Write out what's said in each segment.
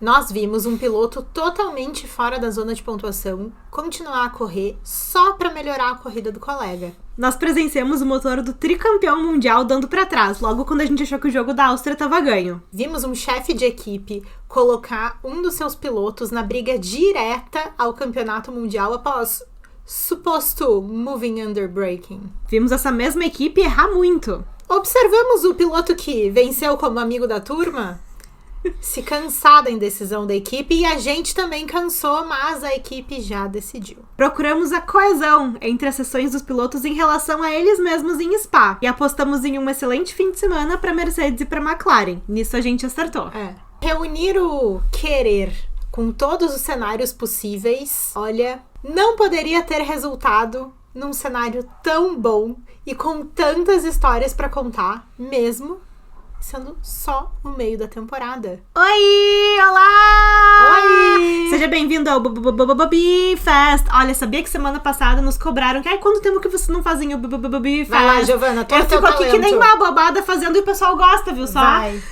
Nós vimos um piloto totalmente fora da zona de pontuação continuar a correr só pra melhorar a corrida do colega. Nós presenciamos o motor do tricampeão mundial dando pra trás, logo quando a gente achou que o jogo da Áustria tava ganho. Vimos um chefe de equipe colocar um dos seus pilotos na briga direta ao campeonato mundial após suposto moving under braking. Vimos essa mesma equipe errar muito. Observamos o piloto que venceu como amigo da turma se cansar da indecisão da equipe, e a gente também cansou, mas a equipe já decidiu. Procuramos a coesão entre as sessões dos pilotos em relação a eles mesmos em Spa, e apostamos em um excelente fim de semana para Mercedes e para McLaren. Nisso a gente acertou. Reunir o querer com todos os cenários possíveis, olha, não poderia ter resultado num cenário tão bom e com tantas histórias para contar, mesmo sendo só no meio da temporada. Oi! Olá! Oi! Seja bem-vindo ao BFest. Olha, sabia que semana passada nos cobraram que quanto tempo que vocês não fazem o BFest? Vai lá, Giovana, eu fico aqui que nem uma bobada fazendo e o pessoal gosta, viu só? Vai.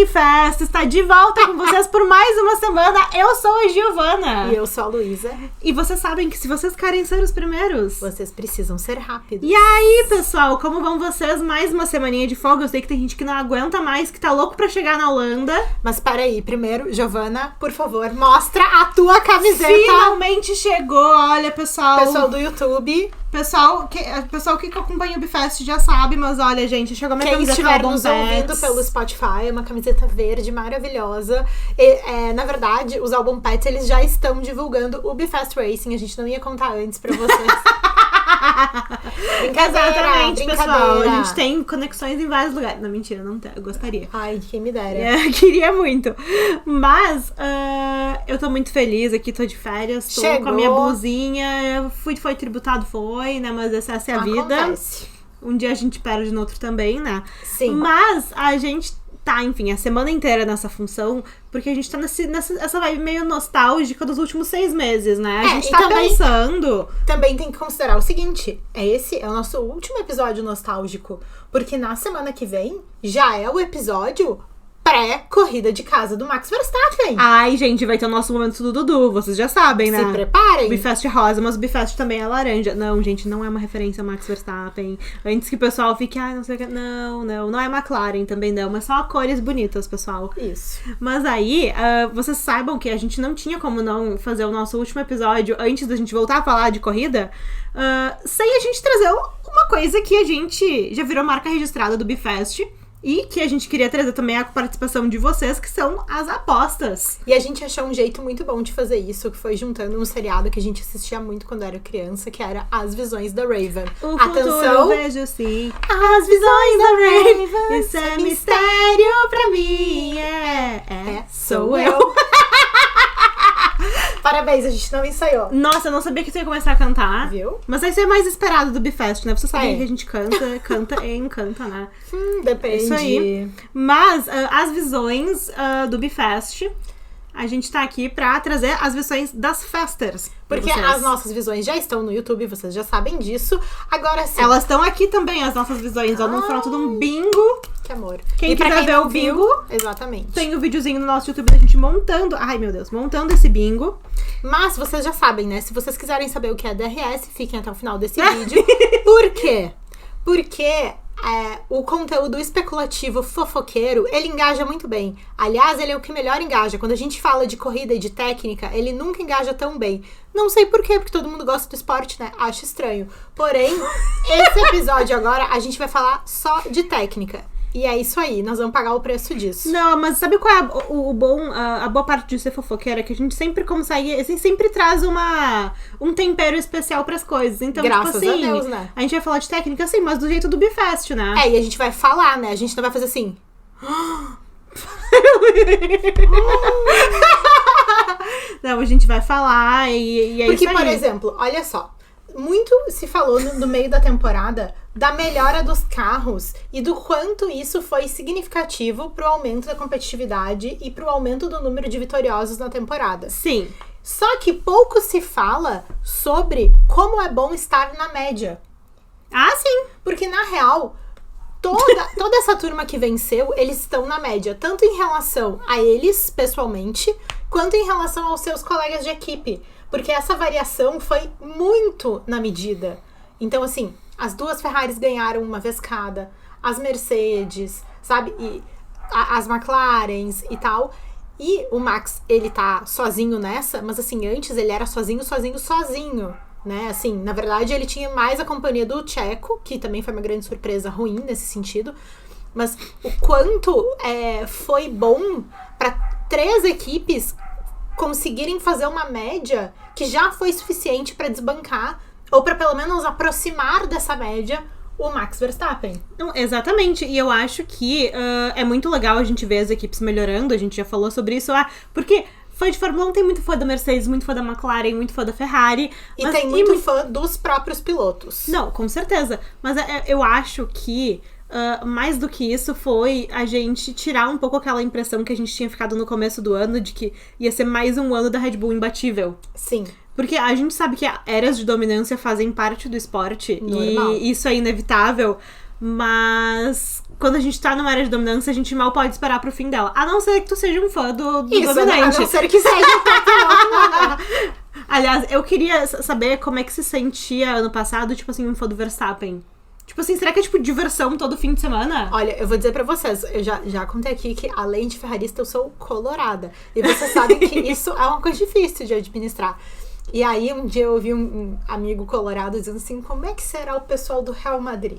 Fest está de volta com vocês por mais uma semana. Eu sou a Giovana. E eu sou a Luísa. E vocês sabem que se vocês querem ser os primeiros, vocês precisam ser rápidos. E aí, pessoal, como vão vocês? Mais uma semaninha de folga. Eu sei que tem gente que não aguenta mais, que tá louco pra chegar na Holanda. Mas para aí, primeiro, Giovana, por favor, mostra a tua camiseta. Finalmente chegou, olha, pessoal. Pessoal do YouTube. Pessoal que acompanha o BFest já sabe, mas olha, gente, chegou minha camiseta. Quem estiver nos ouvindo pelo Spotify, é uma camiseta verde maravilhosa. E, na verdade, os Album Pets, eles já estão divulgando o BFest Racing. A gente não ia contar antes pra vocês. Exatamente, pessoal. A gente tem conexões em vários lugares. Não, mentira, não tem. Eu gostaria. Ai, quem me dera. Queria muito. Mas eu tô muito feliz aqui, tô de férias, tô com a minha blusinha. Foi tributado, né? Mas essa é a vida. Acontece. Um dia a gente perde no outro também, né? Sim. Mas a gente tá, enfim, a semana inteira nessa função, porque a gente tá nessa vibe meio nostálgica dos últimos 6 meses, né? A gente tá também, pensando... Também tem que considerar o seguinte, esse é o nosso último episódio nostálgico, porque na semana que vem já é o episódio pré-corrida de casa do Max Verstappen. Ai, gente, vai ter o nosso momento do Dudu, vocês já sabem, né? Se preparem. O BFest rosa, mas o BFest também é laranja. Não, gente, não é uma referência ao Max Verstappen. Antes que o pessoal fique, não sei o que. Não é McLaren também não, mas só cores bonitas, pessoal. Isso. Mas aí, vocês saibam que a gente não tinha como não fazer o nosso último episódio antes da gente voltar a falar de corrida, sem a gente trazer uma coisa que a gente já virou marca registrada do BFest. E que a gente queria trazer também a participação de vocês, que são as apostas. E a gente achou um jeito muito bom de fazer isso, que foi juntando um seriado que a gente assistia muito quando era criança, que era As Visões da Raven. Atenção! Eu vejo sim. As Visões da Raven. Isso é mistério pra mim. Sou eu. Parabéns, a gente não ensaiou. Nossa, eu não sabia que você ia começar a cantar. Viu? Mas esse é mais esperado do BFest, né? Você sabia que a gente canta e encanta, né? Depende. Isso aí. Mas as visões do BFest, a gente tá aqui pra trazer as visões das festers. Porque as nossas visões já estão no YouTube, vocês já sabem disso. Agora sim. Elas estão aqui também, as nossas visões, no formato de um bingo. Que amor. Quem quiser ver o bingo, exatamente. Tem o videozinho no nosso YouTube da gente montando esse bingo. Mas vocês já sabem, né? Se vocês quiserem saber o que é DRS, fiquem até o final desse vídeo. Por quê? Porque o conteúdo especulativo fofoqueiro, ele engaja muito bem. Aliás, ele é o que melhor engaja. Quando a gente fala de corrida e de técnica, ele nunca engaja tão bem. Não sei por quê, porque todo mundo gosta do esporte, né? Acho estranho. Porém, esse episódio agora, a gente vai falar só de técnica. E é isso aí, nós vamos pagar o preço disso. Não, mas sabe qual é a boa parte de ser fofoqueira? Que a gente sempre consegue, assim, sempre traz um tempero especial pras coisas. Então, graças tipo assim, a Deus, né? A gente vai falar de técnica, assim, mas do jeito do BFest, né? E a gente vai falar, né? A gente não vai fazer assim... Não, a gente vai falar e é porque, isso aí. por exemplo, olha só. Muito se falou no meio da temporada da melhora dos carros e do quanto isso foi significativo pro aumento da competitividade e pro aumento do número de vitoriosos na temporada. Sim. Só que pouco se fala sobre como é bom estar na média. Ah, sim. Porque, na real, toda essa turma que venceu, eles estão na média, tanto em relação a eles, pessoalmente, quanto em relação aos seus colegas de equipe. Porque essa variação foi muito na medida. Então, assim, as 2 Ferraris ganharam uma vez cada, as Mercedes, sabe? E as McLarens e tal. E o Max, ele tá sozinho nessa, mas assim, antes ele era sozinho, né? Assim, na verdade, ele tinha mais a companhia do Checo, que também foi uma grande surpresa ruim nesse sentido. Mas o quanto foi bom para 3 equipes conseguirem fazer uma média que já foi suficiente para desbancar, ou para pelo menos aproximar dessa média, o Max Verstappen. Não, exatamente, e eu acho que é muito legal a gente ver as equipes melhorando, a gente já falou sobre isso, porque fã de Fórmula 1 tem muito fã da Mercedes, muito fã da McLaren, muito fã da Ferrari. E tem muito fã dos próprios pilotos. Não, com certeza, mas eu acho que mais do que isso foi a gente tirar um pouco aquela impressão que a gente tinha ficado no começo do ano de que ia ser mais um ano da Red Bull imbatível. Sim. Porque a gente sabe que eras de dominância fazem parte do esporte. Normal. E isso é inevitável. Mas quando a gente tá numa era de dominância, a gente mal pode esperar pro fim dela. A não ser que tu seja um fã do dominante. A não ser que seja um piloto. Aliás, eu queria saber como é que se sentia ano passado, tipo assim, um fã do Verstappen. Tipo assim, será que é tipo diversão todo fim de semana? Olha, eu vou dizer pra vocês, eu já contei aqui que além de ferrarista, eu sou colorada. E vocês sabem que isso é uma coisa difícil de administrar. E aí, um dia eu ouvi um amigo colorado dizendo assim, como é que será o pessoal do Real Madrid?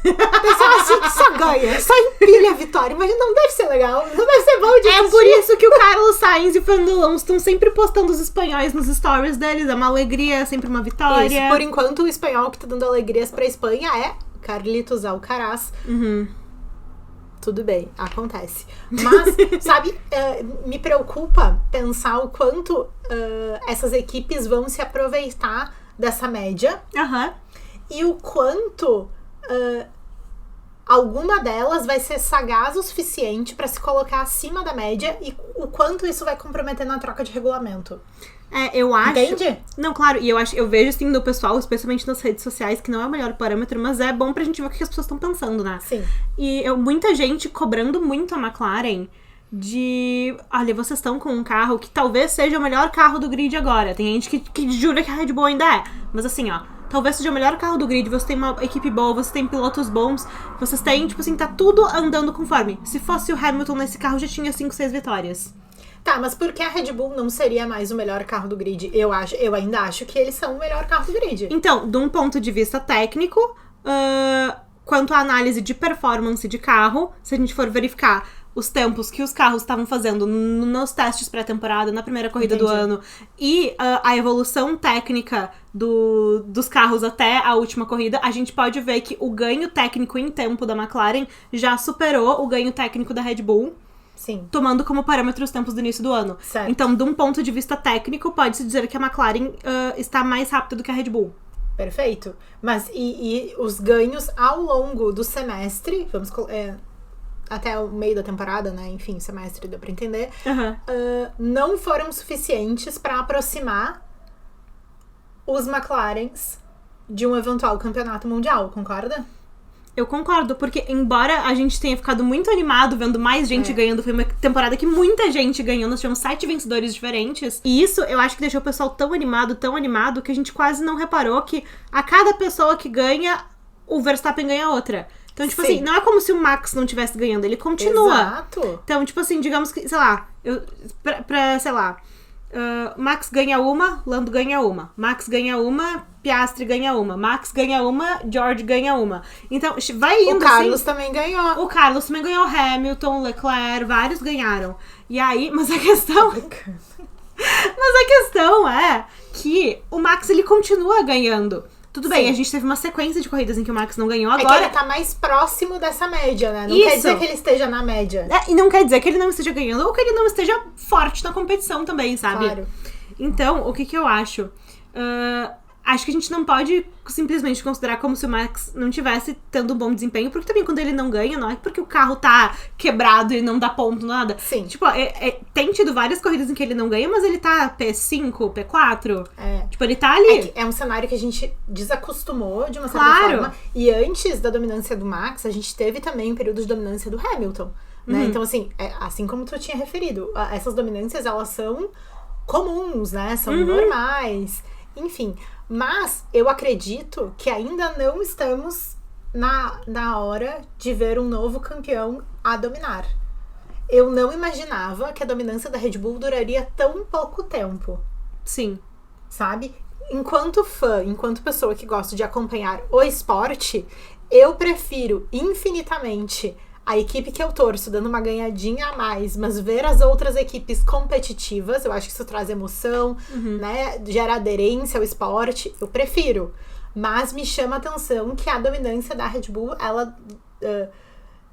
O pessoal assim, só ganha, só empilha a vitória, mas não deve ser legal, não deve ser bom de assistir. É por isso que o Carlos Sainz e o Fernando Alonso estão sempre postando os espanhóis nos stories deles, é uma alegria, é sempre uma vitória. Isso, por enquanto o espanhol que tá dando alegrias pra Espanha é Carlitos Alcaraz. Tudo bem, acontece. Mas, sabe, me preocupa pensar o quanto essas equipes vão se aproveitar dessa média. E o quanto alguma delas vai ser sagaz o suficiente pra se colocar acima da média e o quanto isso vai comprometer na troca de regulamento. Eu acho... Entende? Não, claro, e eu vejo assim no pessoal, especialmente nas redes sociais, que não é o melhor parâmetro, mas é bom pra gente ver o que as pessoas estão pensando, né? Sim. E muita gente cobrando muito a McLaren de... Olha, vocês estão com um carro que talvez seja o melhor carro do grid agora. Tem gente que jura que a Red Bull ainda é. Mas assim, talvez seja o melhor carro do grid, você tem uma equipe boa, você tem pilotos bons, vocês têm, tipo assim, tá tudo andando conforme. Se fosse o Hamilton nesse carro, já tinha 5, 6 vitórias. Tá, mas por que a Red Bull não seria mais o melhor carro do grid? Eu ainda acho que eles são o melhor carro do grid. Então, de um ponto de vista técnico, quanto à análise de performance de carro, se a gente for verificar os tempos que os carros estavam fazendo nos testes pré-temporada, na primeira corrida do ano, e a evolução técnica dos carros até a última corrida, a gente pode ver que o ganho técnico em tempo da McLaren já superou o ganho técnico da Red Bull. Sim. Tomando como parâmetro os tempos do início do ano. Certo. Então, de um ponto de vista técnico, pode-se dizer que a McLaren está mais rápida do que a Red Bull. Perfeito. Mas e os ganhos ao longo do semestre, até o meio da temporada, né? Enfim, semestre deu pra entender. Não foram suficientes pra aproximar os McLarens de um eventual campeonato mundial, concorda? Eu concordo, porque embora a gente tenha ficado muito animado vendo mais gente ganhando, foi uma temporada que muita gente ganhou, nós tivemos 7 vencedores diferentes, e isso eu acho que deixou o pessoal tão animado, que a gente quase não reparou que a cada pessoa que ganha, o Verstappen ganha outra. Então, tipo assim, não é como se o Max não estivesse ganhando, ele continua. Exato. Então, tipo assim, digamos que, sei lá, Max ganha uma, Lando ganha uma. Max ganha uma, Piastri ganha uma. Max ganha uma, George ganha uma. Então, vai indo. O Carlos também ganhou. O Carlos também ganhou, Hamilton, Leclerc, vários ganharam. E aí, mas a questão é que o Max, ele continua ganhando. Tudo bem, a gente teve uma sequência de corridas em que o Max não ganhou. Agora, é que ele tá mais próximo dessa média, né? Não quer dizer que ele esteja na média. E não quer dizer que ele não esteja ganhando ou que ele não esteja forte na competição também, sabe? Claro. Então, o que eu acho? acho que a gente não pode simplesmente considerar como se o Max não tivesse tendo um bom desempenho, porque também quando ele não ganha, não é porque o carro tá quebrado e não dá ponto, nada. Sim. Tipo, tem tido várias corridas em que ele não ganha, mas ele tá P5, P4. Tipo, ele tá ali. É um cenário que a gente desacostumou de uma certa forma. E antes da dominância do Max, a gente teve também um período de dominância do Hamilton, né? Então, assim, assim como tu tinha referido, essas dominâncias, elas são comuns, né? São normais. Enfim, mas eu acredito que ainda não estamos na hora de ver um novo campeão a dominar. Eu não imaginava que a dominância da Red Bull duraria tão pouco tempo. Sim. Sabe? Enquanto fã, enquanto pessoa que gosta de acompanhar o esporte, eu prefiro infinitamente a equipe que eu torço dando uma ganhadinha a mais, mas ver as outras equipes competitivas, eu acho que isso traz emoção, né? Gera aderência ao esporte, eu prefiro. Mas me chama a atenção que a dominância da Red Bull, ela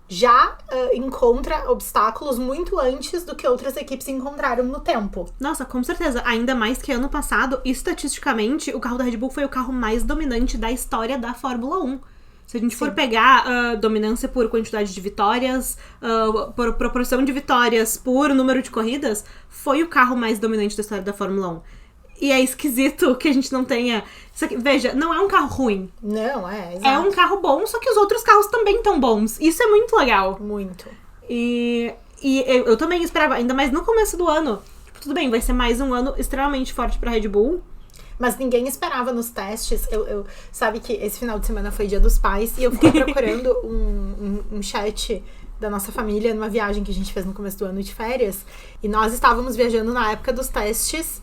já encontra obstáculos muito antes do que outras equipes encontraram no tempo. Nossa, com certeza. Ainda mais que ano passado, estatisticamente, o carro da Red Bull foi o carro mais dominante da história da Fórmula 1. Se a gente for pegar dominância por quantidade de vitórias, por proporção de vitórias por número de corridas, foi o carro mais dominante da história da Fórmula 1. E é esquisito que a gente não tenha... Isso aqui, veja, não é um carro ruim. Não, exato. É um carro bom, só que os outros carros também estão bons. Isso é muito legal. Muito. E eu também esperava, ainda mais no começo do ano. Tipo, tudo bem, vai ser mais um ano extremamente forte pra Red Bull. Mas ninguém esperava nos testes. Sabe que esse final de semana foi Dia dos Pais e eu fiquei procurando um chat da nossa família numa viagem que a gente fez no começo do ano de férias. E nós estávamos viajando na época dos testes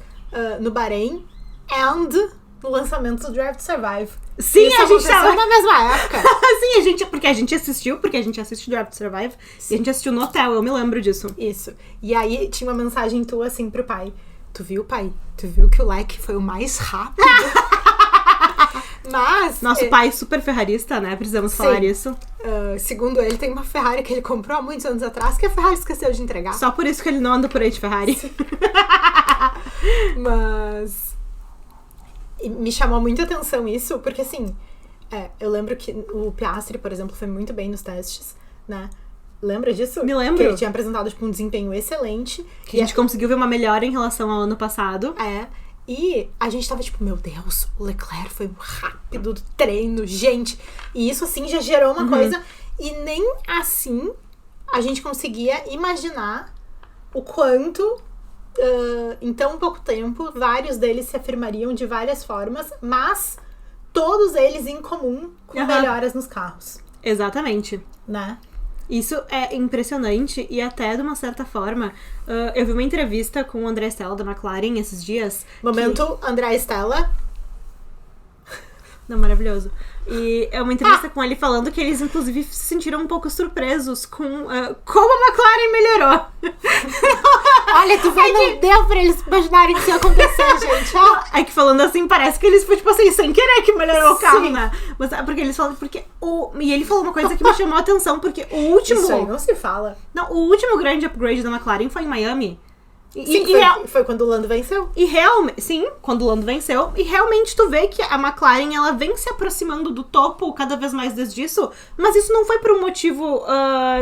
no Bahrein e no lançamento do Drive to Survive. Sim, isso a gente aconteceu na mesma época. Sim, porque a gente assiste Drive to Survive. Sim. E a gente assistiu no hotel, eu me lembro disso. Isso. E aí tinha uma mensagem tua assim pro pai. Tu viu, pai? Tu viu que o leque foi o mais rápido? Mas... Nosso pai super ferrarista, né? Precisamos falar isso. Segundo ele, tem uma Ferrari que ele comprou há muitos anos atrás que a Ferrari esqueceu de entregar. Só por isso que ele não anda por aí de Ferrari. Mas... me chamou muita atenção isso, porque assim... eu lembro que o Piastri, por exemplo, foi muito bem nos testes, né? Lembra disso? Me lembro. Que ele tinha apresentado, tipo, um desempenho excelente. Que a gente conseguiu ver uma melhora em relação ao ano passado. E a gente tava tipo, meu Deus, o Leclerc foi rápido do treino, gente. E isso, assim, já gerou uma coisa. E nem assim a gente conseguia imaginar o quanto, em tão pouco tempo, vários deles se afirmariam de várias formas, mas todos eles em comum com melhoras nos carros. Exatamente. Né? Isso é impressionante e até de uma certa forma, eu vi uma entrevista com o André Stella da McLaren esses dias. Momento, André Stella. Não, maravilhoso. E é uma entrevista com ele falando que eles, inclusive, se sentiram um pouco surpresos com como a McLaren melhorou. Olha, tu vê, não deu pra eles imaginarem que isso ia acontecer, gente. É que falando assim, parece que eles foi, tipo assim, sem querer que melhorou o carro, né? Mas porque eles falam, e ele falou uma coisa que me chamou a atenção, porque o último... Isso aí não se fala. Não, o último grande upgrade da McLaren foi em Miami. Sim, foi quando o Lando venceu. Sim, quando o Lando venceu. E realmente tu vê que a McLaren, ela vem se aproximando do topo cada vez mais desde isso. Mas isso não foi por um motivo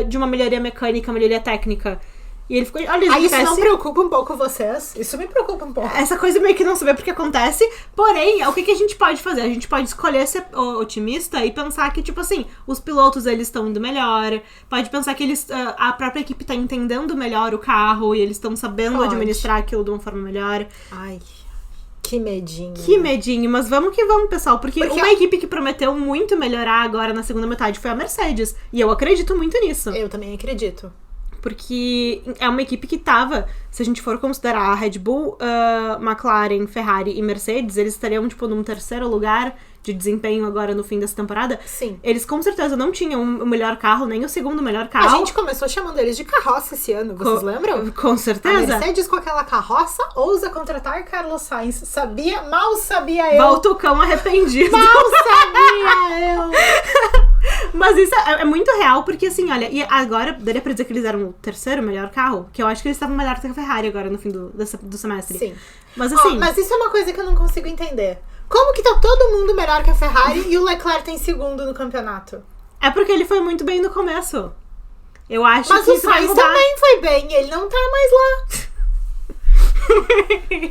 de uma melhoria mecânica, melhoria técnica. E ele ficou... Olha, isso não preocupa um pouco vocês? Isso me preocupa um pouco. Essa coisa meio que não saber porque acontece. Porém, o que a gente pode fazer? A gente pode escolher ser otimista e pensar que, tipo assim, os pilotos, eles estão indo melhor. Pode pensar que eles, a própria equipe tá entendendo melhor o carro e eles estão sabendo administrar aquilo de uma forma melhor. Ai, que medinho. Que medinho, mas vamos que vamos, pessoal. Porque uma equipe que prometeu muito melhorar agora na segunda metade foi a Mercedes. E eu acredito muito nisso. Eu também acredito. Porque é uma equipe que tava, se a gente for considerar a Red Bull, McLaren, Ferrari e Mercedes, eles estariam, tipo, num terceiro lugar de desempenho agora no fim dessa temporada. Sim. Eles com certeza não tinham o melhor carro, nem o segudo melhor carro. A gente começou chamando eles de carroça esse ano, vocês lembram? Com certeza. A Mercedes com aquela carroça ousa contratar Carlos Sainz. Mal sabia eu. Volta o cão arrependido. Mal sabia eu. Mas isso é muito real, porque assim, olha, e agora daria pra dizer que eles eram o terceiro melhor carro, que eu acho que eles estavam melhor que a Ferrari agora no fim do semestre. Sim. Mas assim... Mas isso é uma coisa que eu não consigo entender. Como que tá todo mundo melhor que a Ferrari e o Leclerc tem segundo no campeonato? É porque ele foi muito bem no começo. Eu acho Mas que o isso vai Sainz mudar. também foi bem, ele não tá mais lá.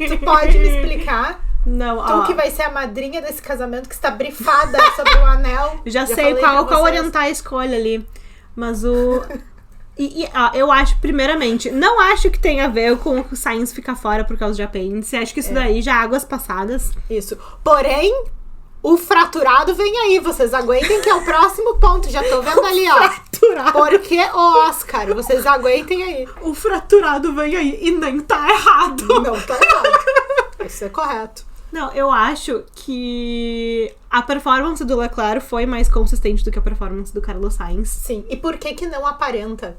Tu pode me explicar? Não, ó. Tu que vai ser a madrinha desse casamento, que está brifada sobre o anel. Já sei falei qual pra vocês. orientar a escolha ali. Mas o... ó, eu acho, primeiramente, não acho que tenha a ver com o Sainz ficar fora por causa de apêndice. Acho que isso daí já é águas passadas. Isso. Porém, o fraturado vem aí. Vocês aguentem que é o próximo ponto. Já tô vendo ali, ó. Fraturado. Porque o Oscar, vocês aguentem aí. O fraturado vem aí e nem tá errado. Não, tá errado. Isso é correto. Não, eu acho que a performance do Leclerc foi mais consistente do que a performance do Carlos Sainz. Sim. E por que que não aparenta?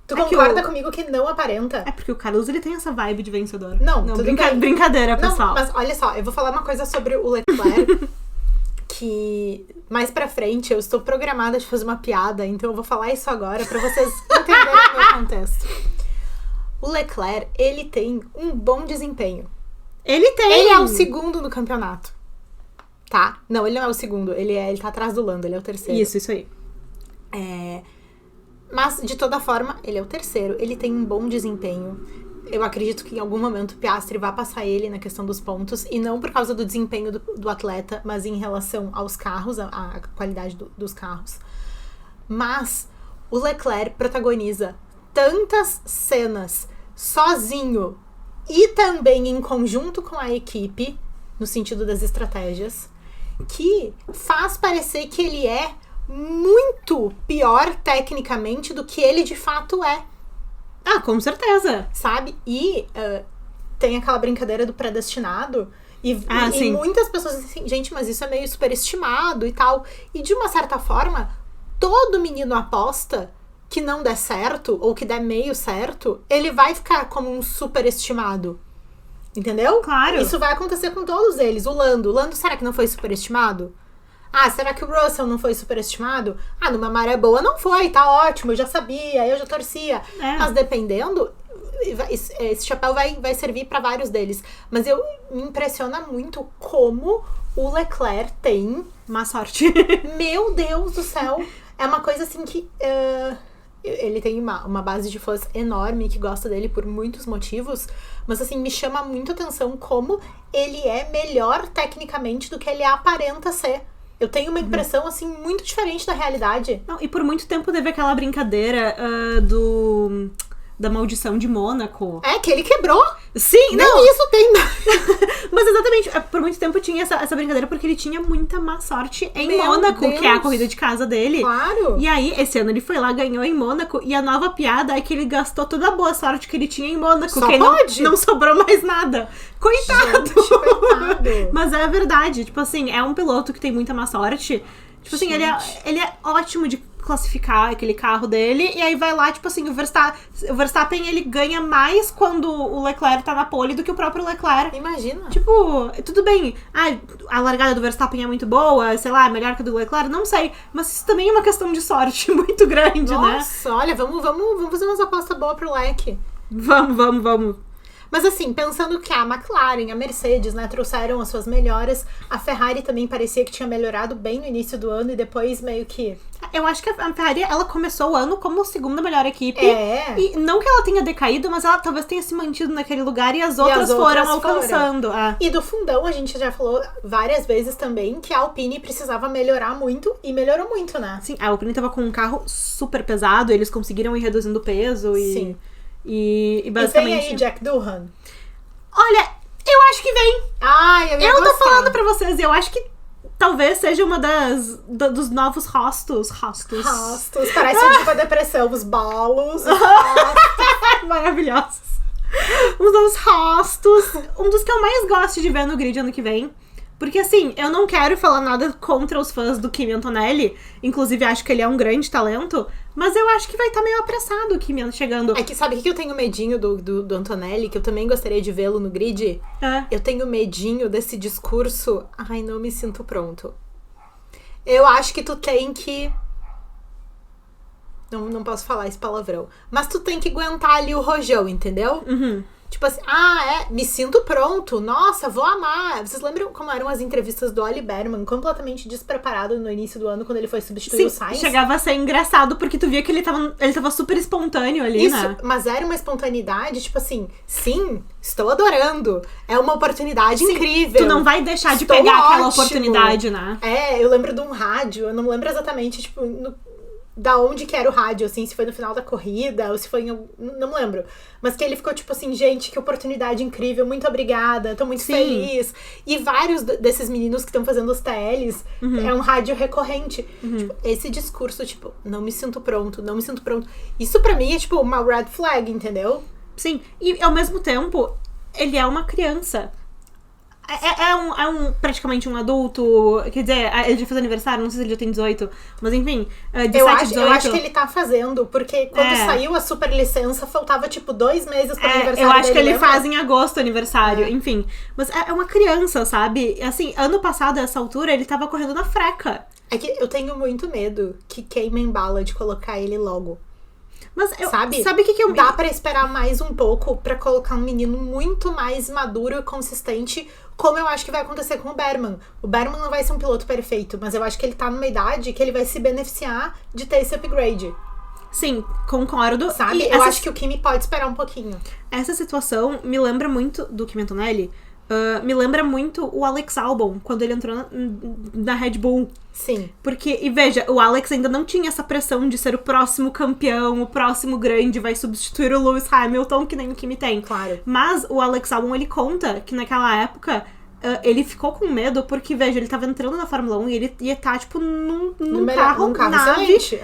Tu É que concorda comigo que não aparenta? É porque o Carlos, ele tem essa vibe de vencedor. Não, tudo bem. Brincadeira, Não, pessoal. mas olha só, eu vou falar uma coisa sobre o Leclerc que mais pra frente eu estou programada de fazer uma piada, então eu vou falar isso agora pra vocês entenderem o meu contexto. O Leclerc, ele tem um bom desempenho. Ele tem. Ele é o segundo no campeonato. Tá? Não, ele não é o segundo, ele tá atrás do Lando, ele é o terceiro. Isso aí. Mas, de toda forma, ele é o terceiro. Ele tem um bom desempenho. Eu acredito que em algum momento o Piastri vai passar ele na questão dos pontos. E não por causa do desempenho do atleta, mas em relação aos carros, a qualidade dos carros. Mas o Leclerc protagoniza tantas cenas sozinho e também em conjunto com a equipe, no sentido das estratégias, que faz parecer que ele é muito pior tecnicamente do que ele de fato é, Ah, com certeza. sabe? E tem aquela brincadeira do predestinado e sim. muitas pessoas dizem assim, gente, mas isso é meio superestimado e tal. E de uma certa forma, todo menino aposta que não der certo ou que der meio certo, ele vai ficar como um superestimado. Entendeu? Claro. Isso vai acontecer com todos eles. O Lando será que não foi superestimado? Ah, será que o Russell não foi superestimado? Ah, numa maré boa não foi, tá ótimo, eu já sabia, eu já torcia. Mas dependendo, esse chapéu vai servir pra vários deles. Mas me impressiona muito como o Leclerc tem... Má sorte. Meu Deus do céu! É uma coisa assim que... ele tem uma base de fãs enorme que gosta dele por muitos motivos, mas assim, me chama muito atenção como ele é melhor tecnicamente do que ele aparenta ser. Eu tenho uma impressão, assim, muito diferente da realidade. Não, e por muito tempo teve aquela brincadeira da maldição de Mônaco. É, que ele quebrou. Sim, Nem não. isso tem. Mas exatamente, por muito tempo tinha essa brincadeira porque ele tinha muita má sorte em Meu Mônaco, Deus. que é a corrida de casa dele. Claro. E aí, esse ano ele foi lá, ganhou em Mônaco, e a nova piada é que ele gastou toda a boa sorte que ele tinha em Mônaco, Só que pode. não sobrou mais nada. Coitado! Gente, coitado. Mas é verdade, tipo assim, é um piloto que tem muita má sorte. Tipo assim, ele é ótimo de classificar aquele carro dele, e aí vai lá, tipo assim, o Verstappen, ele ganha mais quando o Leclerc tá na pole do que o próprio Leclerc. Imagina. Tipo, tudo bem, a largada do Verstappen é muito boa, sei lá, é melhor que a do Leclerc, não sei, mas isso também é uma questão de sorte muito grande, né? Nossa, olha, vamos fazer umas apostas boas pro Leque. Vamos. Mas assim, pensando que a McLaren, a Mercedes, né, trouxeram as suas melhoras, a Ferrari também parecia que tinha melhorado bem no início do ano e depois meio que... Eu acho que a Ferrari, ela começou o ano como segunda melhor equipe. É. E não que ela tenha decaído, mas ela talvez tenha se mantido naquele lugar e as outras foram alcançando. E do fundão, a gente já falou várias vezes também que a Alpine precisava melhorar muito e melhorou muito, né? Sim, a Alpine tava com um carro super pesado, eles conseguiram ir reduzindo o peso e... Sim. E basicamente... E vem aí Jack Doohan. Olha, eu acho que vem. Ai, eu ia tô gostar. falando pra vocês, eu acho que talvez seja uma dos novos rostos. Rostos. Parece um tipo a depressão. Os bolos. Maravilhosos. Uns novos rostos. Um dos que eu mais gosto de ver no grid ano que vem. Porque assim, eu não quero falar nada contra os fãs do Kimi Antonelli. Inclusive, acho que ele é um grande talento. Mas eu acho que vai estar meio apressado o Kimi chegando. É que sabe o que eu tenho medinho do Antonelli? Que eu também gostaria de vê-lo no grid? Eu tenho medinho desse discurso. Ai, não me sinto pronto. Eu acho que tu tem que... Não posso falar esse palavrão. Mas tu tem que aguentar ali o rojão, entendeu? Tipo assim, me sinto pronto. Nossa, vou amar. Vocês lembram como eram as entrevistas do Oli Berman, completamente despreparado no início do ano, quando ele foi substituir o Sainz? Chegava a ser engraçado, porque tu via que ele tava super espontâneo ali, Isso, né? mas era uma espontaneidade, tipo assim, sim, estou adorando. É uma oportunidade incrível. Tu não vai deixar de Estou pegar aquela ótimo. oportunidade, né? Eu lembro de um rádio, eu não lembro exatamente, tipo, da onde que era o rádio, assim, se foi no final da corrida, ou se foi em... Não lembro. Mas que ele ficou, tipo assim, gente, que oportunidade incrível, muito obrigada, tô muito feliz. E vários desses meninos que estão fazendo os TLs, é um rádio recorrente. Tipo, esse discurso, tipo, não me sinto pronto. Isso pra mim é, tipo, uma red flag, entendeu? Sim, e ao mesmo tempo, ele é uma criança. Praticamente um adulto. Quer dizer, ele já fez aniversário, não sei se ele já tem 18. Mas enfim, 17, 18. Eu acho que ele tá fazendo, porque quando saiu a super licença, faltava tipo 2 meses pro aniversário dele. Eu acho que ele faz em agosto aniversário, enfim. Mas é uma criança, sabe? Assim, ano passado, a essa altura, ele tava correndo na freca. É que eu tenho muito medo que queimem bala de colocar ele logo. Mas sabe o que eu... Dá pra esperar mais um pouco pra colocar um menino muito mais maduro e consistente, como eu acho que vai acontecer com o Berman. O Berman não vai ser um piloto perfeito, mas eu acho que ele tá numa idade que ele vai se beneficiar de ter esse upgrade. Sim, concordo. Sabe? Eu acho que o Kimi pode esperar um pouquinho. Essa situação me lembra muito do Kimi Antonelli. Me lembra muito o Alex Albon, quando ele entrou na Red Bull. Sim. Porque, e veja, o Alex ainda não tinha essa pressão de ser o próximo campeão, o próximo grande, vai substituir o Lewis Hamilton, que nem o Kimi tem. Claro. Mas o Alex Albon, ele conta que naquela época, ele ficou com medo, porque, veja, ele tava entrando na Fórmula 1 e ele ia estar, tipo, num carro nave. Excelente,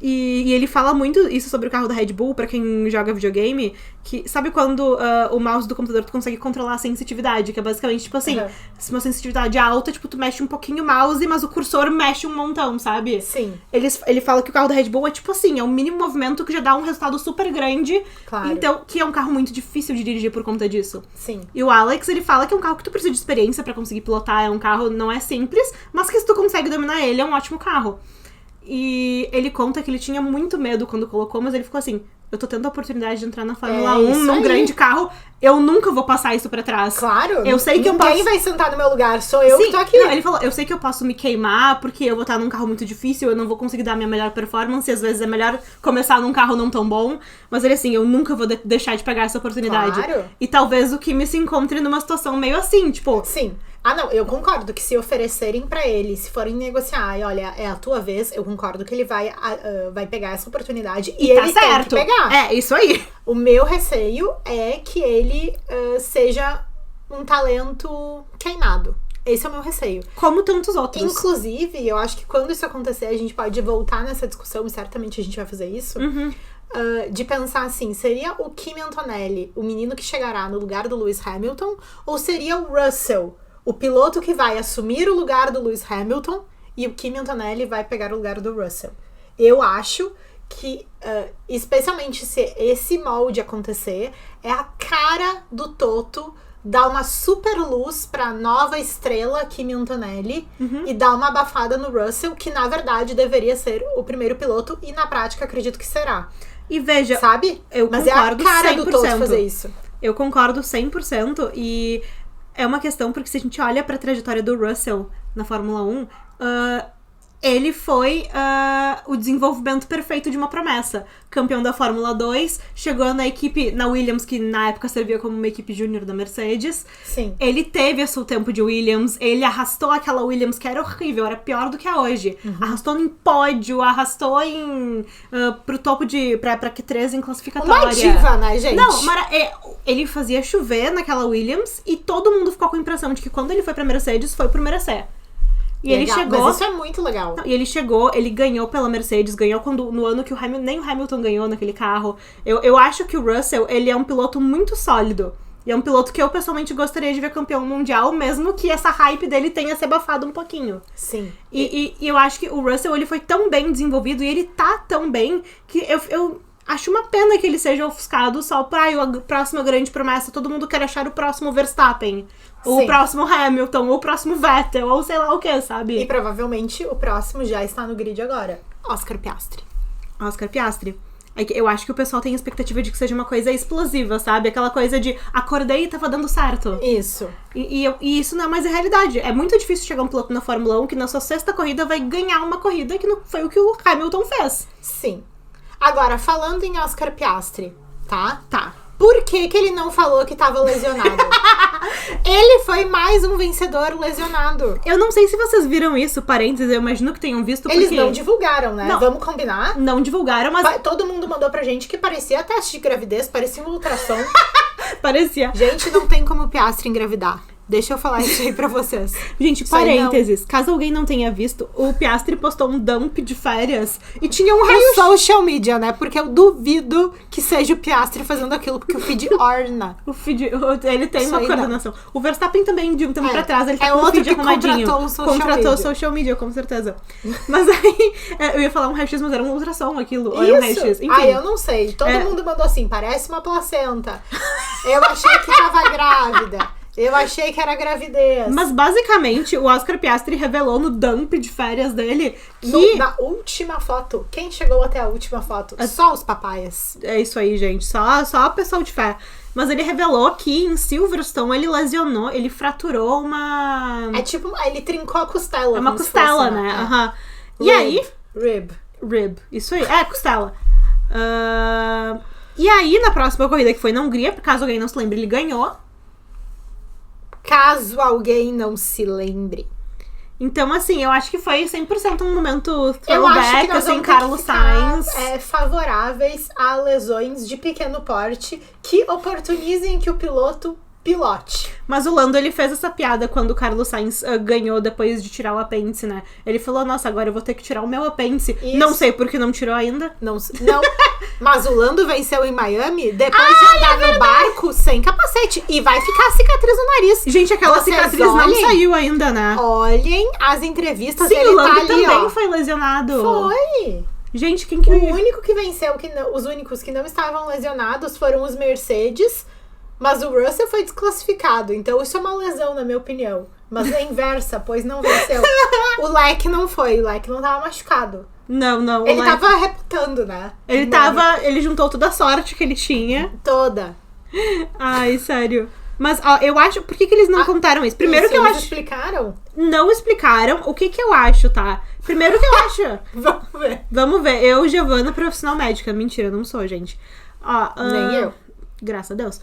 E ele fala muito isso sobre o carro da Red Bull, pra quem joga videogame, que sabe quando o mouse do computador tu consegue controlar a sensitividade, que é basicamente, tipo assim, se uma sensitividade alta, tipo, tu mexe um pouquinho o mouse, mas o cursor mexe um montão, sabe? Sim. Ele fala que o carro da Red Bull é tipo assim, é um mínimo movimento que já dá um resultado super grande, claro. Então, que é um carro muito difícil de dirigir por conta disso. Sim. E o Alex, ele fala que é um carro que tu precisa de experiência pra conseguir pilotar, é um carro, não é simples, mas que se tu consegue dominar ele, é um ótimo carro. E ele conta que ele tinha muito medo quando colocou, mas ele ficou assim, eu tô tendo a oportunidade de entrar na Fórmula 1 num grande carro, eu nunca vou passar isso pra trás. Claro. Eu sei que ninguém vai sentar no meu lugar, sou eu que tô aqui. Não, ele falou, eu sei que eu posso me queimar, porque eu vou estar num carro muito difícil, eu não vou conseguir dar a minha melhor performance, às vezes é melhor começar num carro não tão bom, mas ele assim, eu nunca vou deixar de pegar essa oportunidade. Claro. E talvez o Kimi se encontre numa situação meio assim, tipo... Sim. Não, eu concordo que se oferecerem pra ele, se forem negociar, e olha, é a tua vez, eu concordo que ele vai pegar essa oportunidade e ele certo. tem que pegar. É, isso aí. O meu receio é que ele seja um talento queimado. Esse é o meu receio. Como tantos outros. Inclusive, eu acho que quando isso acontecer, a gente pode voltar nessa discussão, e certamente a gente vai fazer isso, de pensar assim, seria o Kimi Antonelli o menino que chegará no lugar do Lewis Hamilton, ou seria o Russell, o piloto que vai assumir o lugar do Lewis Hamilton e o Kimi Antonelli vai pegar o lugar do Russell? Eu acho que, especialmente se esse molde acontecer, é a cara do Toto dar uma super luz pra nova estrela Kimi Antonelli e dar uma abafada no Russell, que na verdade deveria ser o primeiro piloto e na prática acredito que será. E veja, sabe? Mas concordo, é a cara 100%. do Toto fazer isso. Eu concordo 100% e é uma questão porque se a gente olha pra trajetória do Russell na Fórmula 1, ele foi o desenvolvimento perfeito de uma promessa. Campeão da Fórmula 2, chegou na equipe, na Williams, que na época servia como uma equipe júnior da Mercedes. Sim. Ele teve o seu tempo de Williams, ele arrastou aquela Williams que era horrível, era pior do que a hoje. Arrastou em pódio, arrastou pro topo pra Q3 em classificatória. Uma diva, né, gente? Não, ele fazia chover naquela Williams e todo mundo ficou com a impressão de que quando ele foi pra Mercedes, foi pro merecer. E legal, ele chegou... Mas isso é muito legal. E ele chegou, ele ganhou pela Mercedes, ganhou no ano que nem o Hamilton ganhou naquele carro. Eu acho que o Russell, ele é um piloto muito sólido. E é um piloto que eu pessoalmente gostaria de ver campeão mundial, mesmo que essa hype dele tenha se abafado um pouquinho. Sim. E eu acho que o Russell, ele foi tão bem desenvolvido e ele tá tão bem que Acho uma pena que ele seja ofuscado só pra a próxima grande promessa. Todo mundo quer achar o próximo Verstappen. Ou o próximo Hamilton, ou o próximo Vettel, ou sei lá o que, sabe? E provavelmente o próximo já está no grid agora. Oscar Piastri. Oscar Piastri. Eu acho que o pessoal tem a expectativa de que seja uma coisa explosiva, sabe? Aquela coisa de acordei e tava dando certo. Isso. E isso não é mais a realidade. É muito difícil chegar um piloto na Fórmula 1 que na sua 6ª corrida vai ganhar uma corrida que não foi o que o Hamilton fez. Sim. Agora, falando em Oscar Piastri, tá? Tá. Por que que ele não falou que tava lesionado? Ele foi mais um vencedor lesionado. Eu não sei se vocês viram isso, parênteses, eu imagino que tenham visto, porque... Eles não divulgaram, né? Não. Vamos combinar? Não divulgaram, mas... Todo mundo mandou pra gente que parecia teste de gravidez, parecia um ultrassom. Parecia. Gente, não tem como o Piastri engravidar. Deixa eu falar isso aí pra vocês. Gente, Isso aí parênteses, caso alguém não tenha visto, o Piastri postou um dump de férias e tinha um No raio-x. social media, né? Porque eu duvido que seja o Piastri fazendo aquilo, porque o feed orna. Ele tem Isso uma aí coordenação. O Verstappen também, de um tempo pra trás, ele tá é com o outro feed que arrumadinho. contratou o social Contratou o media. social media, com certeza. Mas aí, eu ia falar um raio-x, mas era um ultrassom aquilo. Ou era um raio-x. Enfim. Eu não sei. Todo É. mundo mandou assim, parece uma placenta. Eu achei que tava grávida. Eu achei que era gravidez. Mas basicamente, o Oscar Piastri revelou no dump de férias dele que... Na última foto. Quem chegou até a última foto? Só os papaias. É isso aí, gente. Só o pessoal de fé. Mas ele revelou que em Silverstone ele lesionou, ele fraturou uma... É tipo, ele trincou a costela. É uma como se costela, fosse, né? É. Aham. E Rib. aí... Rib. Isso aí. É, costela. E aí, na próxima corrida, que foi na Hungria, caso alguém não se lembre, ele ganhou. Caso alguém não se lembre. Então, assim, eu acho que foi 100% um momento Eu acho que throwback, nós assim, vamos ter Carlos que ficar, Sainz. favoráveis a lesões de pequeno porte que oportunizem que o piloto pilote. Mas o Lando, ele fez essa piada quando o Carlos Sainz ganhou depois de tirar o apêndice, né? Ele falou, nossa, agora eu vou ter que tirar o meu apêndice. Isso. Não sei por que não tirou ainda. Não, mas o Lando venceu em Miami depois de andar no barco sem capacete. E vai ficar a cicatriz no nariz. Gente, aquela Vocês cicatriz não olhem. saiu ainda, né? Olhem as entrevistas Sim, dele, o Lando tá ali, também ó. foi lesionado. Foi. Gente, quem que... O único que venceu, os únicos que não estavam lesionados foram os Mercedes, mas o Russell foi desclassificado. Então isso é uma lesão, na minha opinião. Mas é inversa, pois não venceu. O Leck não foi, o Leck não tava machucado. Não. Ele tava reputando, né? Ele juntou toda a sorte que ele tinha. Toda. Ai, sério. Mas, ó, eu acho... Por que eles não contaram isso? Primeiro Isso, que eu eles acho... explicaram? Não explicaram. O que eu acho, tá? Primeiro que eu acho... Vamos ver. Vamos ver. Eu, Giovana, profissional médica. Mentira, não sou, gente. Ó, Nem eu. Graças a Deus.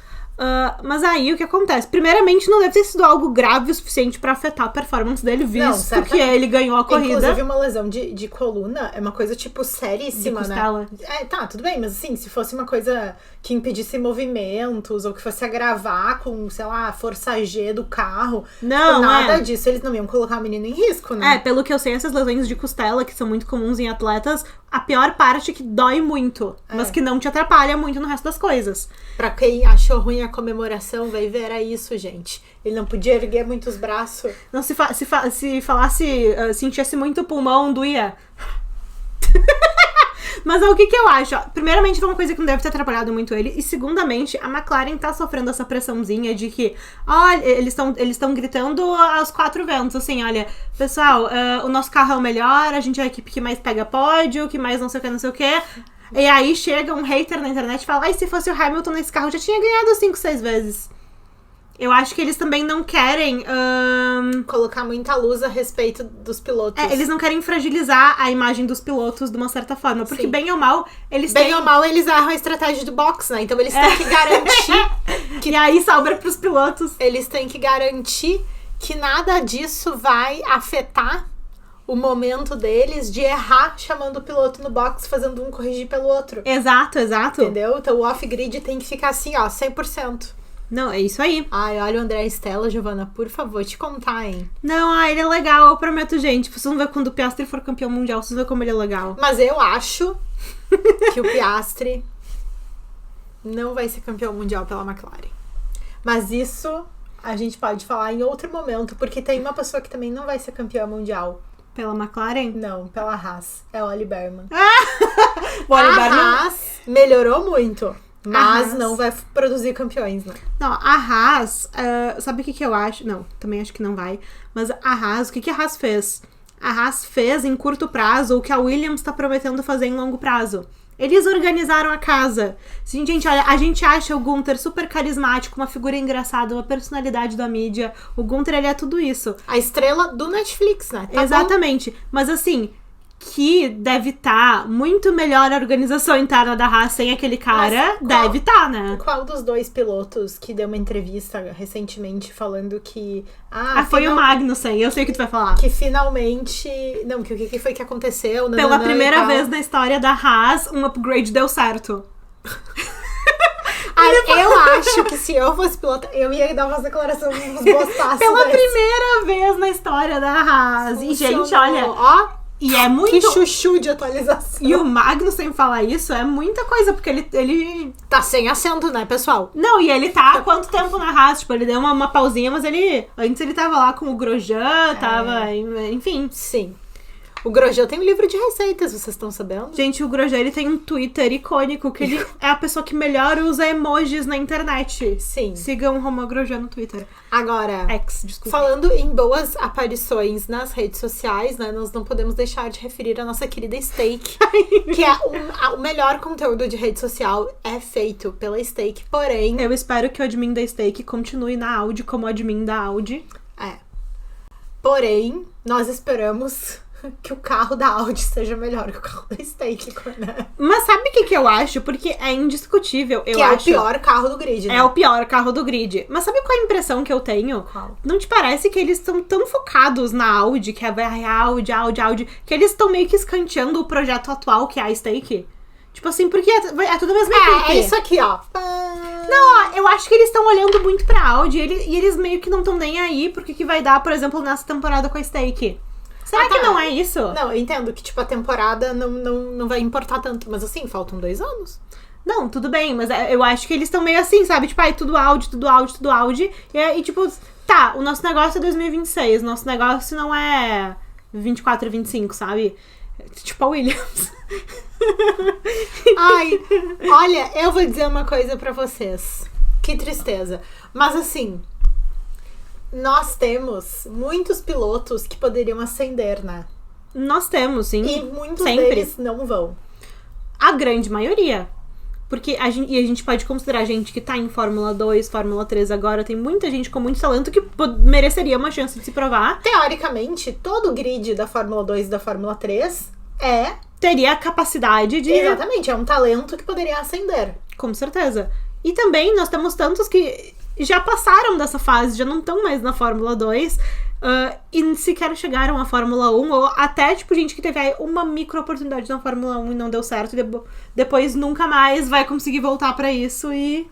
Mas aí, o que acontece? Primeiramente, não deve ter sido algo grave o suficiente pra afetar a performance dele, visto que certamente. ele ganhou a corrida. Inclusive, uma lesão de coluna é uma coisa, tipo, seríssima, De né? costela. Tá, tudo bem, mas assim, se fosse uma coisa que impedisse movimentos, ou que fosse agravar com, sei lá, força G do carro, Não, nada disso, eles não iam colocar o menino em risco, né? Pelo que eu sei, essas lesões de costela, que são muito comuns em atletas, a pior parte é que dói muito, mas que não te atrapalha muito no resto das coisas. Pra quem achou ruim a comemoração, vai ver, era isso, gente. Ele não podia erguer muito os braços. Não, se falasse, sentisse muito o pulmão, doía. Mas o que eu acho? Ó, primeiramente, foi uma coisa que não deve ter atrapalhado muito ele. E segundamente, a McLaren tá sofrendo essa pressãozinha de que, olha, eles estão gritando aos 4 ventos, assim, olha, pessoal, o nosso carro é o melhor, a gente é a equipe que mais pega pódio, que mais não sei o que. E aí chega um hater na internet e fala, ai, se fosse o Hamilton nesse carro, já tinha ganhado 5, 6 vezes. Eu acho que eles também não querem... Colocar muita luz a respeito dos pilotos. eles não querem fragilizar a imagem dos pilotos de uma certa forma. Porque, Sim. bem ou mal, eles Bem têm... ou mal, eles erram a estratégia do box, né? Então eles têm que garantir... E aí sobra pros pilotos. Eles têm que garantir que nada disso vai afetar o momento deles de errar chamando o piloto no box, fazendo um corrigir pelo outro. Exato. Entendeu? Então o off-grid tem que ficar assim, ó, 100%. Não, é isso aí. Ai, olha o André Stella, Giovana, por favor, te contar, hein? Não, ele é legal, eu prometo, gente. Vocês vão ver quando o Piastri for campeão mundial, vocês vão ver como ele é legal. Mas eu acho que o Piastri não vai ser campeão mundial pela McLaren. Mas isso a gente pode falar em outro momento, porque tem uma pessoa que também não vai ser campeã mundial Pela McLaren? Não, pela Haas. É o Oli Berman. O Oli A Berman- Haas melhorou muito, mas Haas. não vai produzir campeões, né? Não, a Haas, sabe o que eu acho? Não, também acho que não vai. Mas a Haas, o que a Haas fez? A Haas fez em curto prazo o que a Williams tá prometendo fazer em longo prazo. Eles organizaram a casa. Sim, gente, olha, a gente acha o Gunther super carismático, uma figura engraçada, uma personalidade da mídia. O Gunther, ele é tudo isso. A estrela do Netflix, né? Tá Exatamente. Mas assim, que deve estar muito melhor a organização interna da Haas sem aquele cara, Mas qual- deve estar, né? bom. Qual dos dois pilotos que deu uma entrevista recentemente falando que... Foi o Magnussen, eu sei o que tu vai falar. Que finalmente... Não, que o que foi que aconteceu? Pela nananã e primeira tal. vez na história da Haas, um upgrade deu certo. Eu acho que se eu fosse piloto, eu ia dar umas declarações, uns bostaços. Pela desse. primeira vez na história da Haas. E, gente, Funcionou. olha, Ó, e é que muito... chuchu de atualização. E o Magnussen falar isso é muita coisa, porque ele... Tá sem acento, né, pessoal? Não, e ele tá há quanto tempo na Haas? Tipo, ele deu uma pausinha, mas ele... Antes ele tava lá com o Grosjean, tava... Enfim. Sim. O Grosjean tem um livro de receitas, vocês estão sabendo? Gente, o Grosjean, ele tem um Twitter icônico, que ele é a pessoa que melhor usa emojis na internet. Sim. Sigam o Romain Grosjean no Twitter. Agora, Desculpa. falando em boas aparições nas redes sociais, né, nós não podemos deixar de referir a nossa querida Stake, que é o melhor conteúdo de rede social é feito pela Stake, porém... Eu espero que o admin da Stake continue na Audi como admin da Audi. Porém, nós esperamos que o carro da Audi seja melhor que o carro da Stake, né? Mas sabe o que eu acho? Porque é indiscutível, eu Que é acho. o pior carro do grid, né? É o pior carro do grid. Mas sabe qual é a impressão que eu tenho? Qual? Não te parece que eles estão tão focados na Audi, que é a Audi, que eles estão meio que escanteando o projeto atual, que é a Stake? Tipo assim, porque é tudo a mesma equipe. É isso aqui, ó. Não, eu acho que eles estão olhando muito pra Audi e eles meio que não estão nem aí porque que vai dar, por exemplo, nessa temporada com a Stake. Será que não é isso? Não, eu entendo que, tipo, a temporada não vai importar tanto. Mas, assim, faltam 2 anos. Não, tudo bem, mas eu acho que eles estão meio assim, sabe? Tipo, tudo Audi. E tipo, tá, o nosso negócio é 2026, o nosso negócio não é 24 e 25, sabe? Tipo a Williams. Ai, olha, eu vou dizer uma coisa pra vocês. Que tristeza. Mas, assim, nós temos muitos pilotos que poderiam ascender, né? Nós temos, sim. E muitos sempre. deles não vão. A grande maioria. Porque a gente pode considerar gente que tá em Fórmula 2, Fórmula 3 agora. Tem muita gente com muito talento que mereceria uma chance de se provar. Teoricamente, todo o grid da Fórmula 2 e da Fórmula 3 Teria a capacidade de... Exatamente, é um talento que poderia ascender. Com certeza. E também nós temos tantos que já passaram dessa fase, já não estão mais na Fórmula 2 e sequer chegaram à Fórmula 1, ou até, tipo, gente que teve aí uma micro oportunidade na Fórmula 1 e não deu certo, e depois nunca mais vai conseguir voltar pra isso e...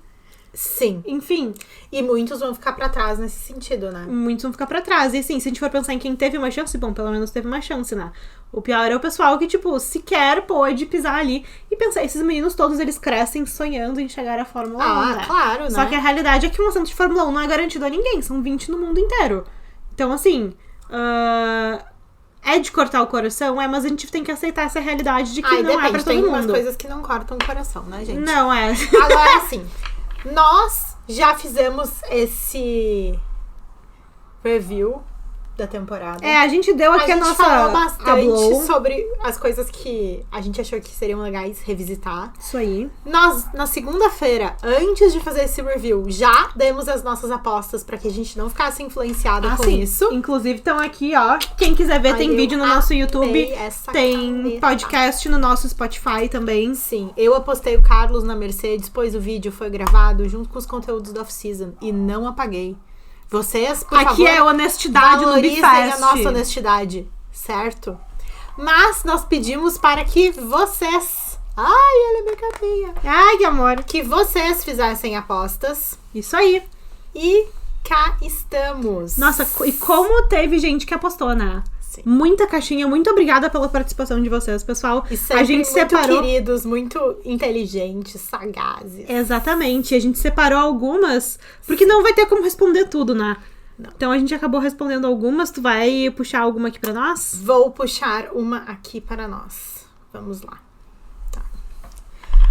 Sim. Enfim. E muitos vão ficar pra trás nesse sentido, né? Muitos vão ficar pra trás. E assim, se a gente for pensar em quem teve uma chance, bom, pelo menos teve uma chance, né? O pior é o pessoal que, tipo, sequer pôde pisar ali e pensar, esses meninos todos, eles crescem sonhando em chegar à Fórmula 1, né? Claro, né? Só que a realidade é que um assento de Fórmula 1 não é garantido a ninguém, são 20 no mundo inteiro. Então, assim, é de cortar o coração, mas a gente tem que aceitar essa realidade de que não é pra todo tem mundo. umas coisas que não cortam o coração, né, gente? Não, Agora, assim, nós já fizemos esse review da temporada. a gente deu aqui a nossa... falou bastante Hablou. sobre as coisas que a gente achou que seriam legais revisitar. Isso aí. Nós, na segunda-feira, antes de fazer esse review, já demos as nossas apostas pra que a gente não ficasse influenciada com sim. isso. Inclusive, estão aqui, ó. Quem quiser ver, tem eu vídeo no nosso YouTube. amei essa Tem caneta. podcast no nosso Spotify também. Sim, eu apostei o Carlos na Mercedes, pois o vídeo foi gravado junto com os conteúdos da off-season e não apaguei. Vocês, por Aqui favor, é honestidade no valorizem Bifest. a nossa honestidade, certo? Mas nós pedimos para que vocês... Ai, ela é minha capinha. Ai, que amor. Que vocês fizessem apostas Isso aí. e cá estamos. Nossa, e como teve gente que apostou, né? Sim. Muita caixinha. Muito obrigada pela participação de vocês, pessoal. E sempre A gente muito separou... queridos, muito inteligentes, sagazes. Exatamente. A gente separou algumas, porque não vai ter como responder tudo, né? Então a gente acabou respondendo algumas. Tu vai puxar alguma aqui pra nós? Vou puxar uma aqui para nós. Vamos lá. Tá.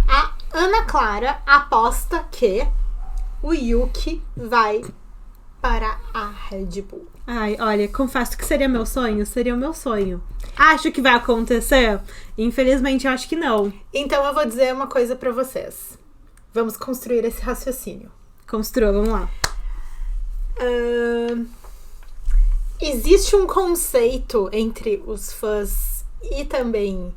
A Ana Clara aposta que o Yuki vai para a Red Bull. Ai, olha, confesso que seria meu sonho. Seria o meu sonho. Acho que vai acontecer? Infelizmente, eu acho que não. Então eu vou dizer uma coisa pra vocês. Vamos construir esse raciocínio. Construa, vamos lá. Existe um conceito entre os fãs e também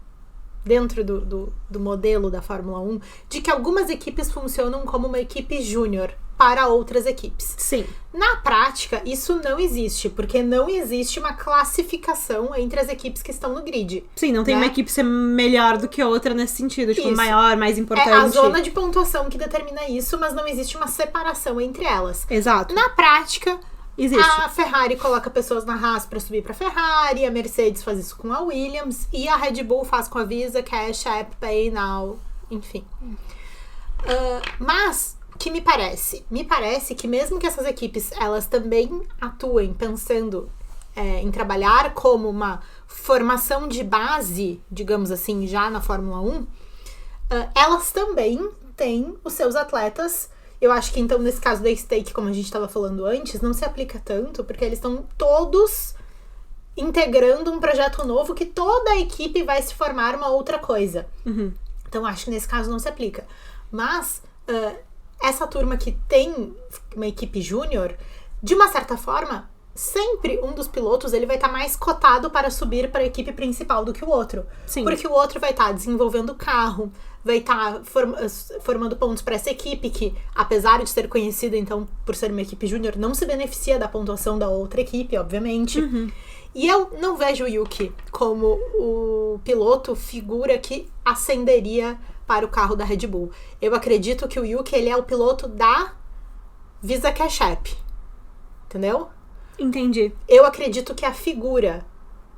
dentro do modelo da Fórmula 1 de que algumas equipes funcionam como uma equipe júnior para outras equipes. Sim. Na prática, isso não existe, porque não existe uma classificação entre as equipes que estão no grid. Sim, não tem né? uma equipe ser melhor do que outra nesse sentido. Tipo, Isso. maior, mais importante. É a zona de pontuação que determina isso, mas não existe uma separação entre elas. Exato. Na prática, Existe. a Ferrari coloca pessoas na Haas pra subir pra Ferrari, a Mercedes faz isso com a Williams, e a Red Bull faz com a Visa, Cash App, Pay Now, enfim. Mas, o que me parece? Me parece que mesmo que essas equipes, elas também atuem pensando em trabalhar como uma formação de base, digamos assim, já na Fórmula 1, elas também têm os seus atletas. Eu acho que, então, nesse caso da Stake, como a gente estava falando antes, não se aplica tanto, porque eles estão todos integrando um projeto novo que toda a equipe vai se formar uma outra coisa. Uhum. Então, acho que nesse caso não se aplica. Mas, essa turma que tem uma equipe júnior, de uma certa forma, sempre um dos pilotos ele vai estar mais cotado para subir para a equipe principal do que o outro. Sim. Porque o outro vai estar desenvolvendo o carro, vai estar formando pontos para essa equipe que, apesar de ser conhecida, então, por ser uma equipe júnior, não se beneficia da pontuação da outra equipe, obviamente. Uhum. E eu não vejo o Yuki como o piloto figura que ascenderia para o carro da Red Bull. Eu acredito que o Yuki, ele é o piloto da Visa Cash App. Entendeu? Entendi. Eu acredito que a figura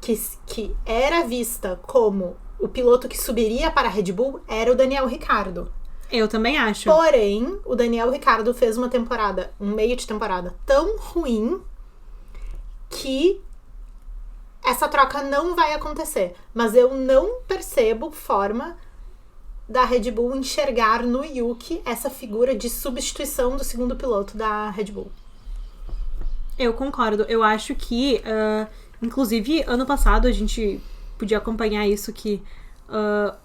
que era vista como o piloto que subiria para a Red Bull era o Daniel Ricciardo. Eu também acho. Porém, o Daniel Ricciardo fez uma temporada, um meio de temporada tão ruim que essa troca não vai acontecer. Mas eu não percebo forma da Red Bull enxergar no Yuki essa figura de substituição do segundo piloto da Red Bull. Eu concordo. Eu acho que, inclusive, ano passado a gente podia acompanhar isso, que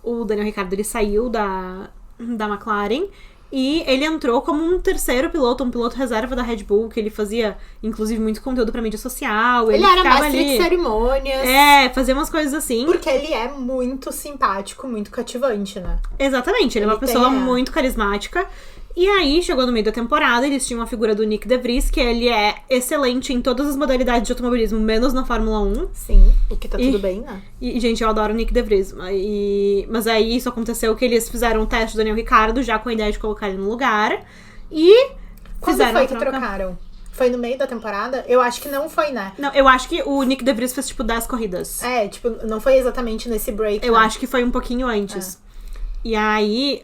o Daniel Ricciardo, ele saiu da McLaren e ele entrou como um terceiro piloto, um piloto reserva da Red Bull, que ele fazia, inclusive, muito conteúdo pra mídia social. Ele era ficava mestre de cerimônias. Fazia umas coisas assim. Porque ele é muito simpático, muito cativante, né? Exatamente, ele é uma pessoa muito carismática. E aí, chegou no meio da temporada, eles tinham a figura do Nick De Vries, que ele é excelente em todas as modalidades de automobilismo, menos na Fórmula 1. Sim, o que tá tudo bem, né? E, gente, eu adoro o Nick De Vries. Mas aí, isso aconteceu que eles fizeram um teste do Daniel Ricciardo, já com a ideia de colocar ele no lugar. E Quando fizeram foi a que troca. trocaram? Foi no meio da temporada? Eu acho que não foi, né? Não, eu acho que o Nick De Vries fez, 10 corridas. Tipo, não foi exatamente nesse break, Eu né? acho que foi um pouquinho antes. E aí...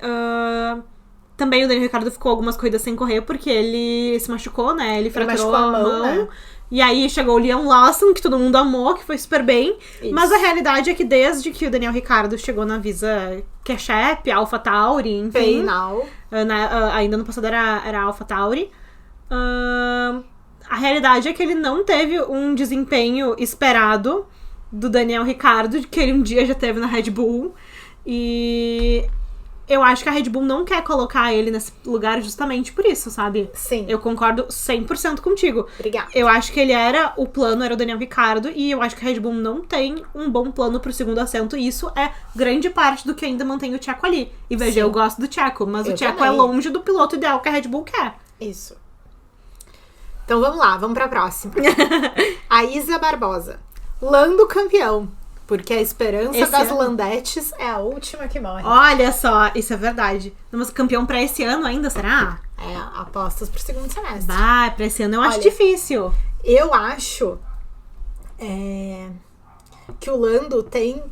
Também o Daniel Ricciardo ficou algumas corridas sem correr, porque ele se machucou, né? Ele fraturou a mão. Né? E aí chegou o Liam Lawson, que todo mundo amou, que foi super bem. Isso. Mas a realidade é que desde que o Daniel Ricciardo chegou na Visa Cash App, AlphaTauri, enfim... Pay Now. Ainda no passado era AlphaTauri. A realidade é que ele não teve um desempenho esperado do Daniel Ricciardo, que ele um dia já teve na Red Bull. E... eu acho que a Red Bull não quer colocar ele nesse lugar justamente por isso, sabe? Sim. Eu concordo 100% contigo. Obrigada. Eu acho que o plano era o Daniel Ricciardo, e eu acho que a Red Bull não tem um bom plano pro segundo assento, e isso é grande parte do que ainda mantém o Tcheco ali. E veja, Sim. eu gosto do Tcheco, mas Eu o Tcheco também. é longe do piloto ideal que a Red Bull quer. Isso. Então vamos lá, vamos pra próxima. A Isa Barbosa. Lando campeão. Porque a esperança Esse das ano. Landettes é a última que morre. Olha só, isso é verdade. Mas campeão pra esse ano ainda, será? Apostas pro segundo semestre. Bah, pra esse ano eu acho Olha, difícil. Eu acho que o Lando tem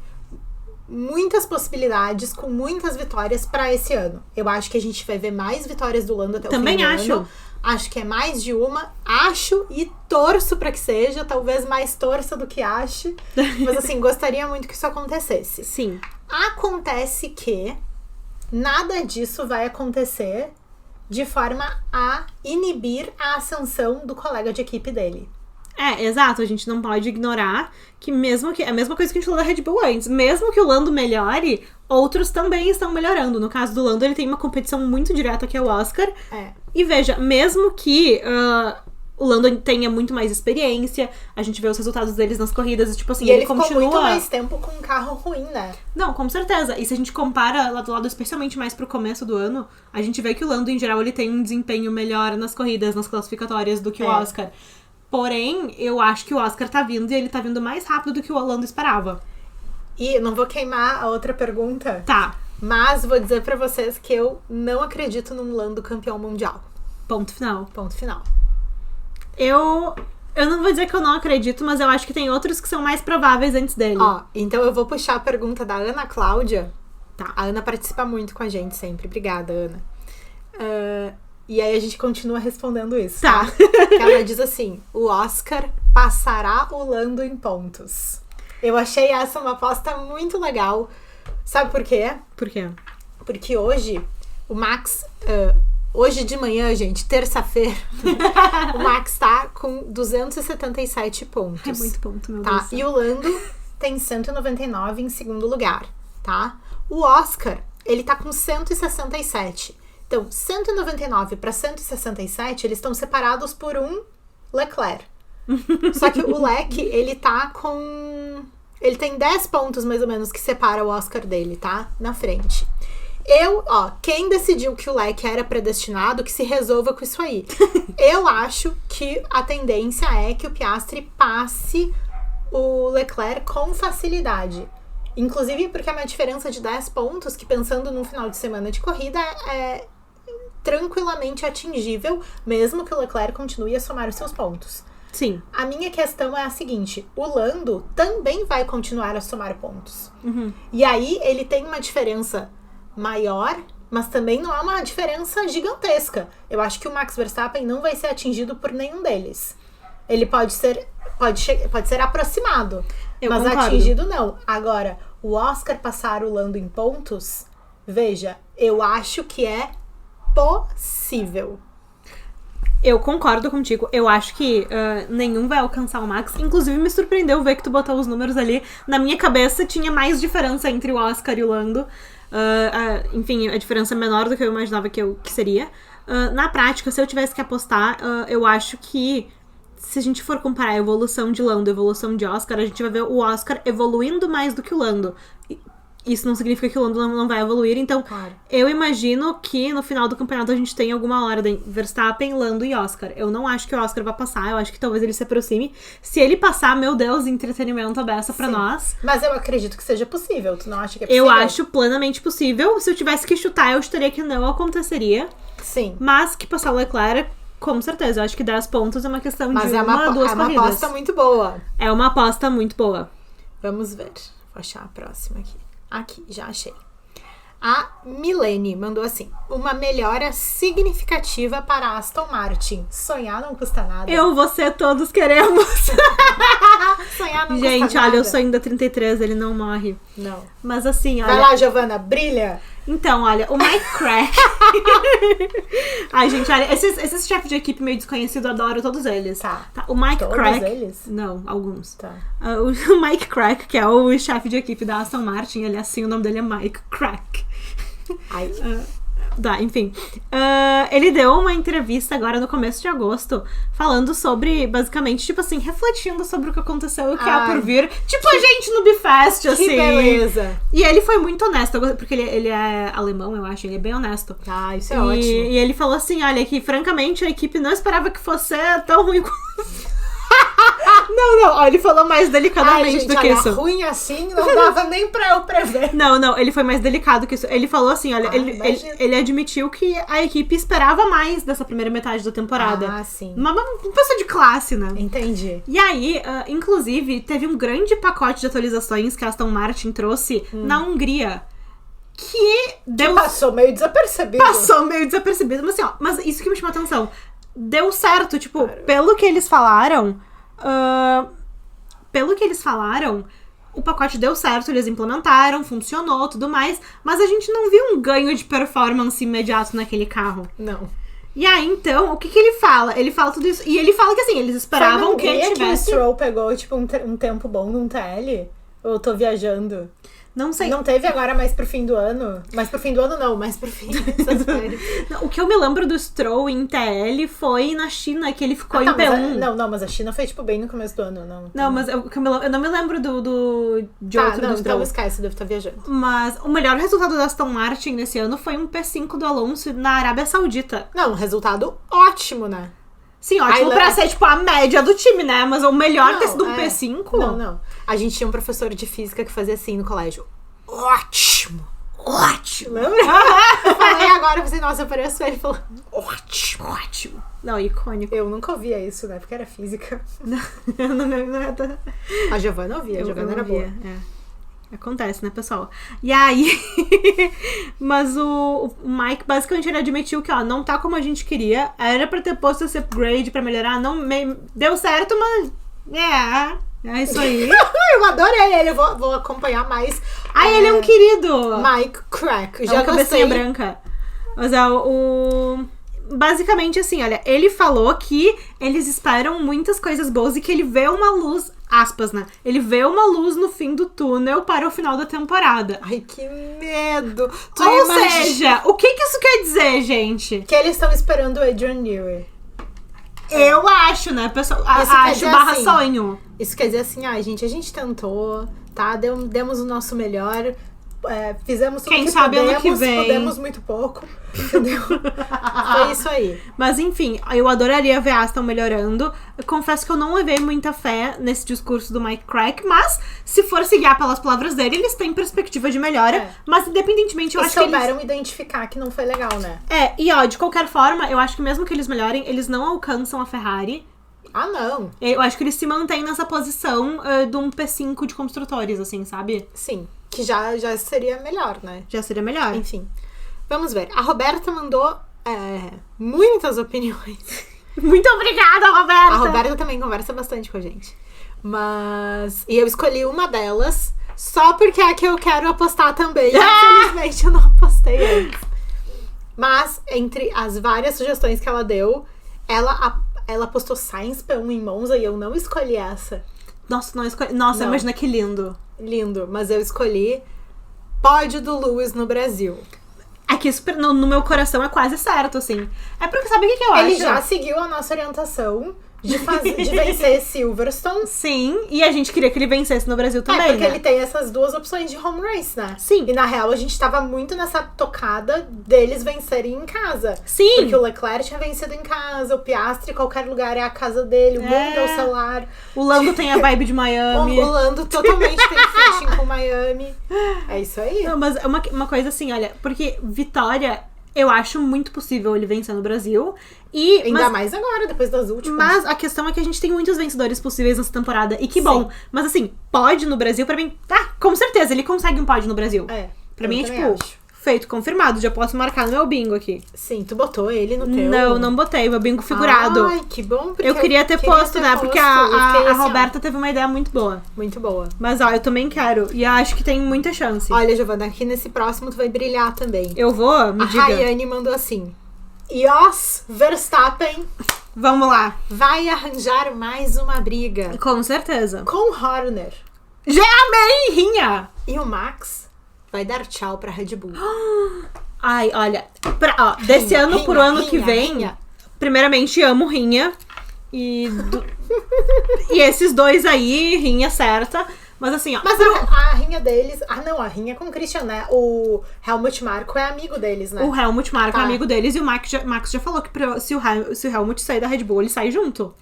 muitas possibilidades, com muitas vitórias pra esse ano. Eu acho que a gente vai ver mais vitórias do Lando até o Também fim do acho. ano. Acho que é mais de uma. Acho e torço pra que seja, talvez mais torça do que ache. Mas assim, gostaria muito que isso acontecesse. Sim. Acontece que nada disso vai acontecer de forma a inibir a ascensão do colega de equipe dele. Exato, a gente não pode ignorar que mesmo que... É a mesma coisa que a gente falou da Red Bull antes. Mesmo que o Lando melhore, outros também estão melhorando. No caso do Lando, ele tem uma competição muito direta que é o Oscar. E veja, mesmo que o Lando tenha muito mais experiência, a gente vê os resultados deles nas corridas, tipo assim, e ele continua... ficou muito mais tempo com um carro ruim, né? Não, com certeza. E se a gente compara lá do lado, especialmente mais pro começo do ano, a gente vê que o Lando, em geral, ele tem um desempenho melhor nas corridas, nas classificatórias do que o Oscar. Porém, eu acho que o Oscar tá vindo e ele tá vindo mais rápido do que o Lando esperava. E não vou queimar a outra pergunta. Tá. Mas vou dizer pra vocês que eu não acredito num Lando campeão mundial. Ponto final. Ponto final. Eu não vou dizer que eu não acredito, mas eu acho que tem outros que são mais prováveis antes dele. Então eu vou puxar a pergunta da Ana Cláudia. Tá. A Ana participa muito com a gente sempre. Obrigada, Ana. E aí a gente continua respondendo isso, tá? Ela diz assim, o Oscar passará o Lando em pontos. Eu achei essa uma aposta muito legal. Sabe por quê? Por quê? Porque hoje, o Max... hoje de manhã, gente, terça-feira, o Max tá com 277 pontos. É muito ponto, meu tá? Deus. E o Lando tem 199 em segundo lugar, tá? O Oscar, ele tá com 167. Então, 199 para 167, eles estão separados por um Leclerc. Só que o Lec, ele tá com... Ele tem 10 pontos, mais ou menos, que separa o Oscar dele, tá? Na frente. Quem decidiu que o Lec era predestinado, que se resolva com isso aí. Eu acho que a tendência é que o Piastri passe o Leclerc com facilidade. Inclusive porque é uma diferença de 10 pontos, que pensando num final de semana de corrida, é tranquilamente atingível, mesmo que o Leclerc continue a somar os seus pontos. Sim. A minha questão é a seguinte, o Lando também vai continuar a somar pontos. E aí ele tem uma diferença maior, mas também não é uma diferença gigantesca. Eu acho que o Max Verstappen não vai ser atingido por nenhum deles. Ele pode ser aproximado, mas concordo. Atingido não. Agora, o Oscar passar o Lando em pontos, veja, eu acho que é possível. Eu concordo contigo. Eu acho que nenhum vai alcançar o Max. Inclusive, me surpreendeu ver que tu botou os números ali. Na minha cabeça, tinha mais diferença entre o Oscar e o Lando. Enfim, a diferença é menor do que eu imaginava que seria. Na prática, se eu tivesse que apostar, eu acho que se a gente for comparar a evolução de Lando e a evolução de Oscar, a gente vai ver o Oscar evoluindo mais do que o Lando. Isso não significa que o Lando não vai evoluir, então Claro. Eu imagino que no final do campeonato a gente tenha alguma ordem Verstappen, Lando e Oscar. Eu não acho que o Oscar vai passar, eu acho que talvez ele se aproxime. Se ele passar, meu Deus, entretenimento aberto pra Sim. nós. Mas eu acredito que seja possível, tu não acha que é possível? Eu acho plenamente possível. Se eu tivesse que chutar, eu chutaria que não aconteceria. Sim. Mas que passar o Leclerc, com certeza. Eu acho que 10 pontos é uma questão Mas de é uma, duas é uma corridas. aposta muito boa. É uma aposta muito boa. Vamos ver. Vou achar a próxima aqui. Aqui, já achei. A Milene mandou assim: uma melhora significativa para Aston Martin. Sonhar não custa nada. Você, todos queremos. Sonhar não Gente, custa nada. olha, o sonho da 33, ele não morre. Não. Mas assim, olha... Vai lá, Giovana, brilha. Então, olha, o Mike Crack... Ai, gente, olha, esses chefes de equipe meio desconhecido, eu adoro todos eles. Tá. O Mike Todos Crack... eles? Não, alguns. Tá. O Mike Crack, que é o chefe de equipe da Aston Martin, ele é assim, o nome dele é Mike Crack. Ai. Enfim. Ele deu uma entrevista agora no começo de agosto, falando sobre, basicamente, tipo assim, refletindo sobre o que aconteceu e o que há por vir. Tipo a gente no Bifest, assim. Que beleza. E ele foi muito honesto, porque ele é alemão, eu acho, ele é bem honesto. Ah, isso é ótimo. E ele falou assim, olha, que francamente a equipe não esperava que fosse tão ruim quanto... Não, ó, ele falou mais delicadamente do que isso. Ruim assim, não dava nem pra eu prever. Não, ele foi mais delicado que isso. Ele falou assim, olha, ele admitiu que a equipe esperava mais dessa primeira metade da temporada. Ah, sim. Uma pessoa de classe, né? Entendi. E aí, inclusive, teve um grande pacote de atualizações que a Aston Martin trouxe na Hungria. Que deu... Passou meio desapercebido. Passou meio desapercebido. Mas assim, ó, mas isso que me chamou a atenção. deu certo. Tipo, pelo que eles falaram, o pacote deu certo, eles implementaram, funcionou, tudo mais, mas a gente não viu um ganho de performance imediato naquele carro. Não. E aí, então, o que ele fala? Ele fala tudo isso, e ele fala que, assim, eles esperavam que ele tivesse... que o Stroll pegou, tipo, um tempo bom num TL? Ou eu tô viajando? Não sei. Não teve agora mais pro fim do ano? Mais pro fim do ano, não. Mais pro fim dessas férias. Não, o que eu me lembro do Stroll em TL foi na China, que ele ficou em P1. Mas a China foi, tipo, bem no começo do ano. Não, mas eu não me lembro de outro do Stroll. Então esquece, devo estar viajando. Mas o melhor resultado da Aston Martin nesse ano foi um P5 do Alonso na Arábia Saudita. Não, um resultado ótimo, né? Sim, ótimo pra ser, tipo, a média do time, né? Mas o melhor ter sido um P5. Não. A gente tinha um professor de física que fazia assim no colégio. Ótimo! Lembra? Eu falei agora, eu pensei, nossa, eu pareço ele falando ótimo. Não, icônico. Eu nunca ouvia isso, né? Porque era física. Não era... A Giovana ouvia, a Giovana era boa. Acontece, né, pessoal? E aí... Mas o Mike, basicamente, ele admitiu que, não tá como a gente queria. Era pra ter posto esse upgrade pra melhorar. Não deu certo, mas... É isso aí. Eu adorei ele, eu vou acompanhar mais. Ele é um querido. Mike Crack. Já uma cabecinha branca. Mas basicamente assim, olha, ele falou que eles esperam muitas coisas boas e que ele vê uma luz, aspas, né? Ele vê uma luz no fim do túnel para o final da temporada. Ai, que medo! Ou seja, o que isso quer dizer, gente? Que eles estão esperando o Adrian Newey. Eu acho, né, pessoal? Acho barra assim, sonho. Isso quer dizer assim, gente, a gente tentou, tá? Demos o nosso melhor. Fizemos tudo que sabe podemos, ano que vem. Podemos muito pouco, entendeu? Foi isso aí. Mas enfim, eu adoraria ver a Aston melhorando. Eu confesso que eu não levei muita fé nesse discurso do Mike Crack, mas se for se guiar pelas palavras dele, eles têm perspectiva de melhora. Mas independentemente, eu acho que eles souberam identificar que não foi legal, né? De qualquer forma, eu acho que mesmo que eles melhorem, eles não alcançam a Ferrari. Não. Eu acho que eles se mantêm nessa posição de um P5 de construtores, assim, sabe? Sim. Que já seria melhor, né? Já seria melhor. Enfim. Vamos ver. A Roberta mandou muitas opiniões. Muito obrigada, Roberta! A Roberta também conversa bastante com a gente. E eu escolhi uma delas só porque é a que eu quero apostar também. Infelizmente, eu não apostei antes. Mas, entre as várias sugestões que ela deu, ela postou Sainz P1 em Monza e eu não escolhi essa. Nossa, não escolhi. Nossa, não. Imagina que lindo. Lindo, mas eu escolhi pódio do Lewis no Brasil. É que isso no meu coração é quase certo, assim. É porque sabe o que eu acho? Ele já seguiu a nossa orientação de vencer Silverstone. Sim, e a gente queria que ele vencesse no Brasil também, porque ele tem essas duas opções de home race, né? Sim. E na real, a gente tava muito nessa tocada deles vencerem em casa. Sim. Porque o Leclerc tinha vencido em casa, o Piastri, qualquer lugar é a casa dele, o mundo é o celular. O Lando tem a vibe de Miami. O Lando totalmente tem fitting com Miami. É isso aí. Não, mas é uma coisa assim, olha, porque Vitória... Eu acho muito possível ele vencer no Brasil. Ainda mais agora, depois das últimas. Mas a questão é que a gente tem muitos vencedores possíveis nessa temporada. E que bom. Mas assim, pódio no Brasil, pra mim... com certeza, ele consegue um pódio no Brasil. Pra mim é tipo... Feito, confirmado. Já posso marcar no meu bingo aqui. Sim, tu botou ele no teu? Não botei. Meu bingo figurado. Ai, que bom. Eu queria ter posto, né? Porque a Roberta teve uma ideia muito boa. Muito boa. Mas, eu também quero. E acho que tem muita chance. Olha, Giovana, aqui nesse próximo tu vai brilhar também. Eu vou? Me diga. A Rayane mandou assim. Jos Verstappen... Vamos lá. Vai arranjar mais uma briga. Com certeza. Com Horner. Já amei, Rinha. E o Max... vai dar tchau pra Red Bull. Ai, olha. Desse ano pro ano que vem, primeiramente amo Rinha. E esses dois aí, Rinha certa. Mas assim, Mas a rinha deles... a rinha com o Christian, né? O Helmut Marko é amigo deles, né? O Helmut Marko é amigo deles e o Max já falou que se o Helmut sair da Red Bull, ele sai junto.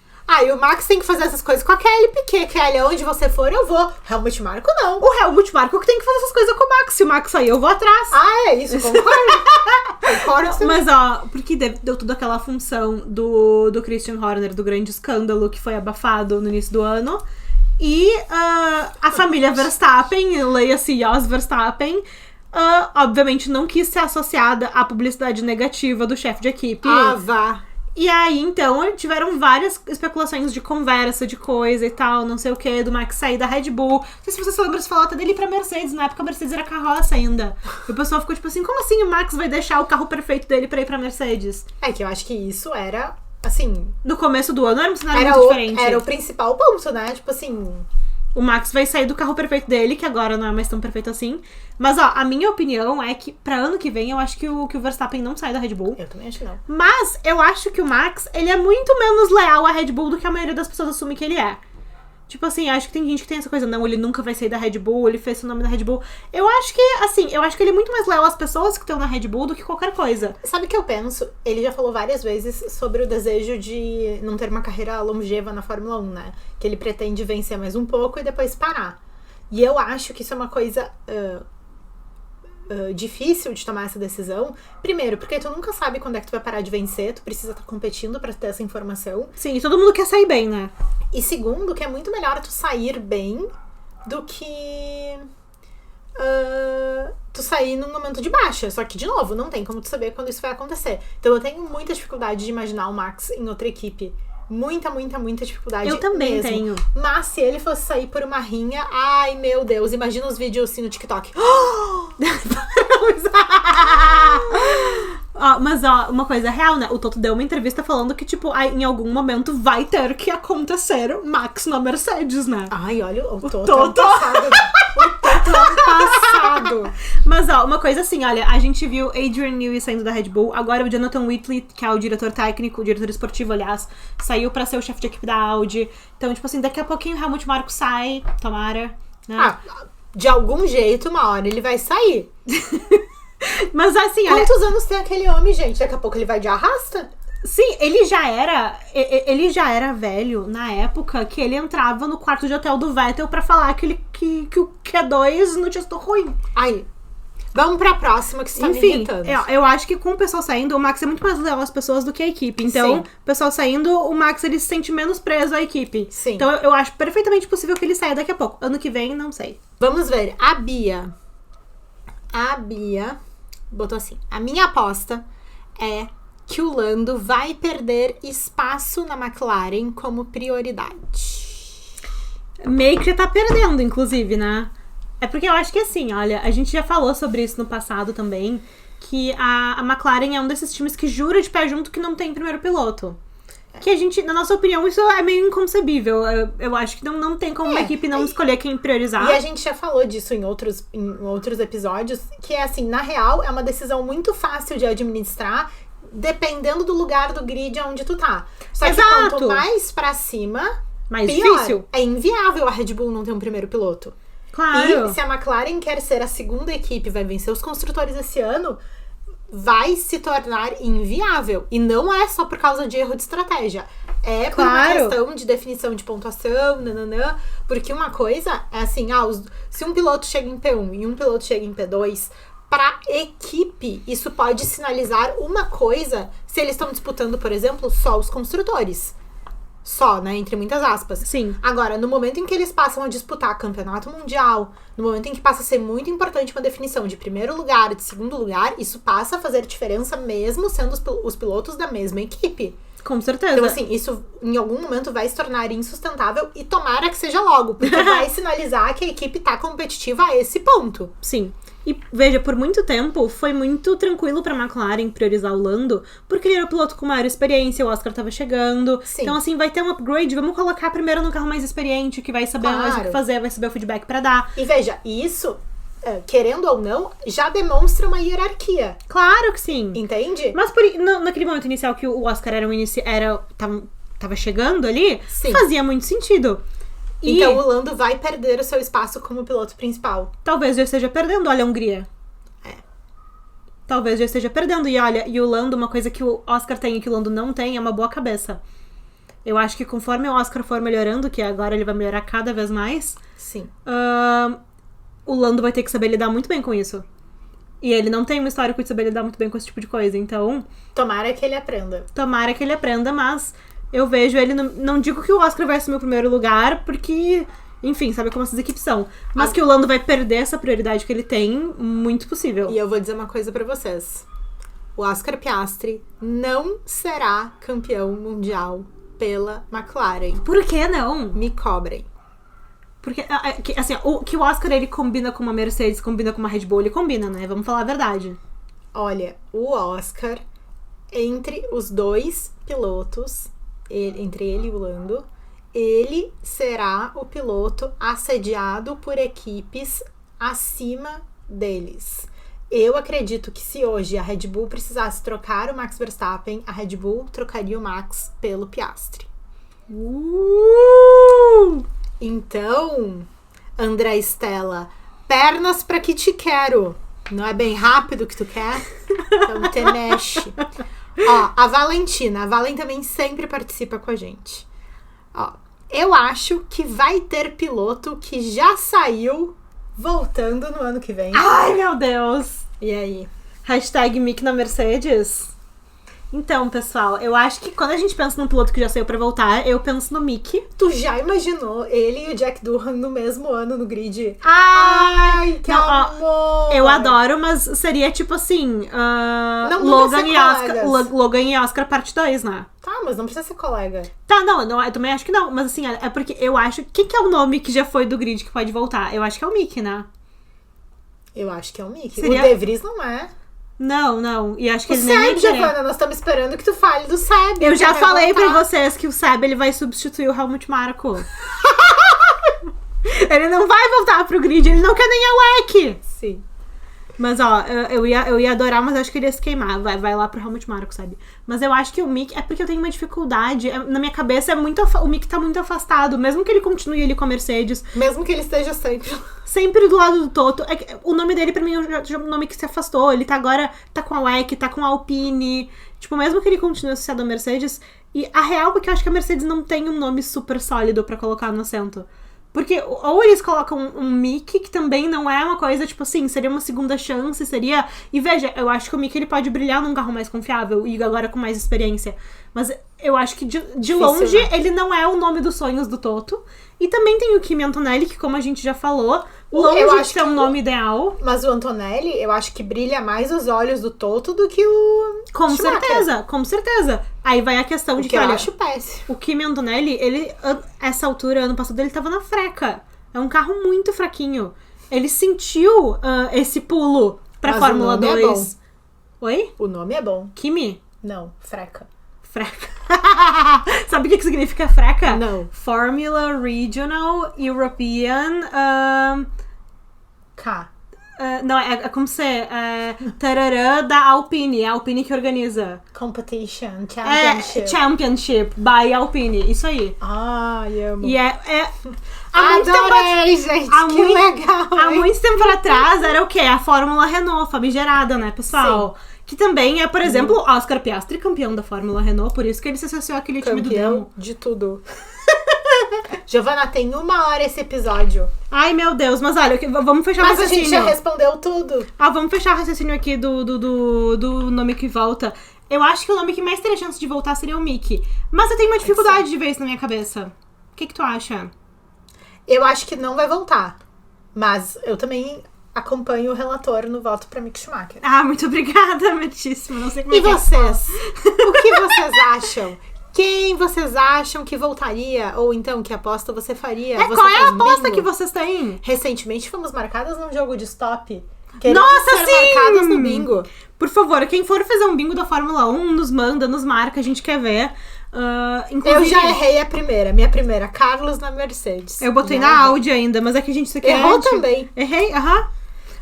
E o Max tem que fazer essas coisas com a Kelly Piquet. Kelly, onde você for, eu vou. Helmut Marko, não. O Helmut Marko que tem que fazer essas coisas com o Max. Se o Max sair, eu vou atrás. É isso, concordo. Mas, porque deu toda aquela função do Christian Horner, do grande escândalo que foi abafado no início do ano. E a família Verstappen, leia-se Jos Verstappen, obviamente não quis ser associada à publicidade negativa do chefe de equipe. Vá. E aí, então, tiveram várias especulações de conversa, de coisa e tal, não sei o que, do Max sair da Red Bull. Não sei se você se lembra, se falou até dele ir pra Mercedes. Na época a Mercedes era carroça ainda. E o pessoal ficou tipo assim, como assim o Max vai deixar o carro perfeito dele pra ir pra Mercedes? É que eu acho que isso era, assim... No começo do ano era um cenário muito diferente. Era o principal ponto, né? Tipo assim... O Max vai sair do carro perfeito dele, que agora não é mais tão perfeito assim. Mas, ó, a minha opinião é que pra ano que vem eu acho que o Verstappen não sai da Red Bull. Eu também acho que não. Mas eu acho que o Max, ele é muito menos leal à Red Bull do que a maioria das pessoas assume que ele é. Tipo assim, acho que tem gente que tem essa coisa, não, ele nunca vai sair da Red Bull, ele fez seu nome na Red Bull. Eu acho que, assim, eu acho que ele é muito mais leal às pessoas que estão na Red Bull do que qualquer coisa. Sabe o que eu penso? Ele já falou várias vezes sobre o desejo de não ter uma carreira longeva na Fórmula 1, né? Que ele pretende vencer mais um pouco e depois parar. E eu acho que isso é uma coisa difícil de tomar essa decisão. Primeiro, porque tu nunca sabe quando é que tu vai parar de vencer, tu precisa estar competindo pra ter essa informação. Sim, e todo mundo quer sair bem, né? E segundo, que é muito melhor tu sair bem do que tu sair num momento de baixa. Só que, de novo, não tem como tu saber quando isso vai acontecer. Então eu tenho muita dificuldade de imaginar o Max em outra equipe. Muita dificuldade. Eu também mesmo. tenho. Mas se ele fosse sair por uma rinha, ai meu Deus, imagina os vídeos assim no TikTok. Mas uma coisa real, né? O Toto deu uma entrevista falando que, tipo, em algum momento vai ter que acontecer Max na Mercedes, né? Ai, olha, o Toto Toto. ano passado. O Toto ano passado. Mas, uma coisa assim, olha, a gente viu Adrian Newey saindo da Red Bull, agora o Jonathan Whitley, que é o diretor técnico, o diretor esportivo, aliás, saiu pra ser o chefe de equipe da Audi. Então, tipo assim, daqui a pouquinho o Helmut Marko sai, tomara, né? De algum jeito, uma hora ele vai sair. Mas assim, quantos anos tem aquele homem, gente? Daqui a pouco ele vai de arrasta? Sim, ele já era velho na época que ele entrava no quarto de hotel do Vettel pra falar que o Q2 não tinha sido ruim. Ai, vamos pra próxima que você tá me irritando. Eu acho que com o pessoal saindo, o Max é muito mais leal às pessoas do que a equipe. Então, o pessoal saindo, o Max ele se sente menos preso à equipe. Sim. Então eu acho perfeitamente possível que ele saia daqui a pouco. Ano que vem, não sei. Vamos ver. A Bia botou assim: a minha aposta é que o Lando vai perder espaço na McLaren como prioridade. Meio que já tá perdendo, inclusive, né? É porque eu acho que assim, olha, a gente já falou sobre isso no passado também, que a McLaren é um desses times que jura de pé junto que não tem primeiro piloto. Que a gente, na nossa opinião, isso é meio inconcebível. Eu acho que não tem como uma equipe não escolher quem priorizar. E a gente já falou disso em outros episódios, que é assim, na real, é uma decisão muito fácil de administrar, dependendo do lugar do grid onde tu tá. Só que quanto mais pra cima, mais pior. Difícil. É inviável a Red Bull não ter um primeiro piloto. Claro. E se a McLaren quer ser a segunda equipe, vai vencer os construtores esse ano, vai se tornar inviável. E não é só por causa de erro de estratégia. É por uma questão de definição de pontuação, nananã. Porque uma coisa é assim, se um piloto chega em P1 e um piloto chega em P2, pra equipe, isso pode sinalizar uma coisa se eles estão disputando, por exemplo, só os construtores. Só, né? Entre muitas aspas. Sim. Agora, no momento em que eles passam a disputar campeonato mundial, no momento em que passa a ser muito importante uma definição de primeiro lugar, de segundo lugar, isso passa a fazer diferença mesmo sendo os pilotos da mesma equipe. Com certeza. Então, assim, isso em algum momento vai se tornar insustentável e tomara que seja logo, porque vai sinalizar que a equipe tá competitiva a esse ponto. Sim. E veja, por muito tempo foi muito tranquilo pra McLaren priorizar o Lando, porque ele era o piloto com maior experiência, o Oscar tava chegando. Sim. Então, assim, vai ter um upgrade, vamos colocar primeiro no carro mais experiente, que vai saber mais o que fazer, vai saber o feedback pra dar. E veja, isso, querendo ou não, já demonstra uma hierarquia. Claro que sim. Entende? Mas naquele momento inicial que o Oscar tava chegando ali, Sim. Fazia muito sentido. Então o Lando vai perder o seu espaço como piloto principal. Talvez já esteja perdendo, olha a Hungria. Talvez já esteja perdendo. E olha, o Lando, uma coisa que o Oscar tem e que o Lando não tem, é uma boa cabeça. Eu acho que conforme o Oscar for melhorando, que agora ele vai melhorar cada vez mais, sim, o Lando vai ter que saber lidar muito bem com isso. E ele não tem uma histórico de saber lidar muito bem com esse tipo de coisa, então... Tomara que ele aprenda. Tomara que ele aprenda, mas eu vejo ele... Não digo que o Oscar vai assumir o primeiro lugar, porque... Enfim, sabe como essas equipes são. Mas que o Lando vai perder essa prioridade que ele tem, muito possível. E eu vou dizer uma coisa pra vocês. o Oscar Piastri não será campeão mundial pela McLaren. Por que não? Me cobrem. Porque, assim, que o Oscar, ele combina com uma Mercedes, combina com uma Red Bull, ele combina, né? Vamos falar a verdade. Olha, o Oscar, entre os dois pilotos, entre ele e o Lando, ele será o piloto assediado por equipes acima deles. Eu acredito que se hoje a Red Bull precisasse trocar o Max Verstappen, a Red Bull trocaria o Max pelo Piastri. Então, André Stella, pernas pra que te quero. Não é bem rápido que tu quer? Então te mexe. Ó, a Valentina. A Valen também sempre participa com a gente. Ó, eu acho que vai ter piloto que já saiu voltando no ano que vem. Ai, meu Deus! E aí? Hashtag Mick na Mercedes. Então, pessoal, eu acho que quando a gente pensa num piloto que já saiu pra voltar, eu penso no Mick. Tu já imaginou ele e o Jack Durham no mesmo ano no grid? Ai, Que amor! Eu adoro, mas seria tipo assim, Não Logan e Oscar, colegas. Logan e Oscar parte 2, né? Tá, mas não precisa ser colega. Tá, não, eu também acho que não. Mas assim, é porque eu acho... Quem que é o nome que já foi do grid que pode voltar? Eu acho que é o Mick, né? Eu acho que é o Mick. Seria- O De Vries não é. Não. E acho que O ele nem ia Seb, querer. Giovana, nós estamos esperando que tu fale do Seb. Eu já vai falei voltar. pra vocês que o Seb, ele vai substituir o Helmut Marko. Ele não vai voltar pro grid, ele não quer nem a WEC. Sim. Mas, ó, eu ia adorar, mas acho que ele ia se queimar. Vai lá pro Helmut Marko, sabe? Mas eu acho que o Mick... É porque eu tenho uma dificuldade. Na minha cabeça, o Mick tá muito afastado. Mesmo que ele continue ali com a Mercedes. Mesmo que ele esteja sempre... Sempre do lado do Toto. O nome dele, pra mim, é um nome que se afastou. Ele tá agora... Tá com a WEC, tá com a Alpine. Tipo, mesmo que ele continue associado à Mercedes... E a real é que eu acho que a Mercedes não tem um nome super sólido pra colocar no assento. Porque ou eles colocam um Mick, que também não é uma coisa, tipo assim, seria uma segunda chance, seria... E veja, eu acho que o Mick, ele pode brilhar num carro mais confiável e agora com mais experiência. Mas eu acho que de longe, né? ele não é o nome dos sonhos do Toto. E também tem o Kimi Antonelli, que como a gente já falou, Eu longe de acho ser que um nome ideal. Mas o Antonelli, eu acho que brilha mais os olhos do Toto do que o Com Schumacher. certeza. Aí vai a questão de Que que, eu olha... acho péssimo. O Kimi Antonelli, ele, essa altura, ano passado, ele tava na freca. É um carro muito fraquinho. Ele sentiu esse pulo pra Mas Fórmula o nome 2. é bom. Oi? O nome é bom. Kimi? Não, freca. Freca. Sabe o que significa freca? Não. Formula Regional European... K. não, é como se... tararã da Alpine. É a Alpine que organiza. Competition, championship. Championship by Alpine. Isso aí. Ai, amo. E há muito tempo Adorei, gente. há que muito- legal. Há hein? muito tempo atrás era o quê? A Fórmula Renault, famigerada, né, pessoal? Que também é, por exemplo, Oscar Piastri, campeão da Fórmula Renault, por isso que ele se associou àquele time do Campeão Demo. de tudo. Giovana, tem 1 hora esse episódio. Ai, meu Deus, mas olha, vamos fechar o Mas a gente raciocínio. já respondeu tudo. Vamos fechar o raciocínio aqui do nome que volta. Eu acho que o nome que mais teria chance de voltar seria o Mickey. Mas eu tenho uma dificuldade de ver isso na minha cabeça. O que tu acha? Eu acho que não vai voltar. Mas eu também acompanho o relator no voto pra Mick Schumacher. Muito obrigada, muitíssimo. Não sei como E é que é. vocês? O que vocês acham? Quem vocês acham que voltaria? Ou então, que aposta você faria? Você Qual é a faz aposta bingo? que vocês têm? Recentemente fomos marcadas num jogo de stop. Nossa, ser sim! marcadas no bingo. Por favor, quem for fazer um bingo da Fórmula 1, nos manda, nos marca, a gente quer ver. Inclusive, Eu já errei a primeira. Minha primeira, Carlos na Mercedes. Eu botei Já na errei. Audi ainda, mas é que a gente... Isso aqui Errou é antigo. também. Errei, aham.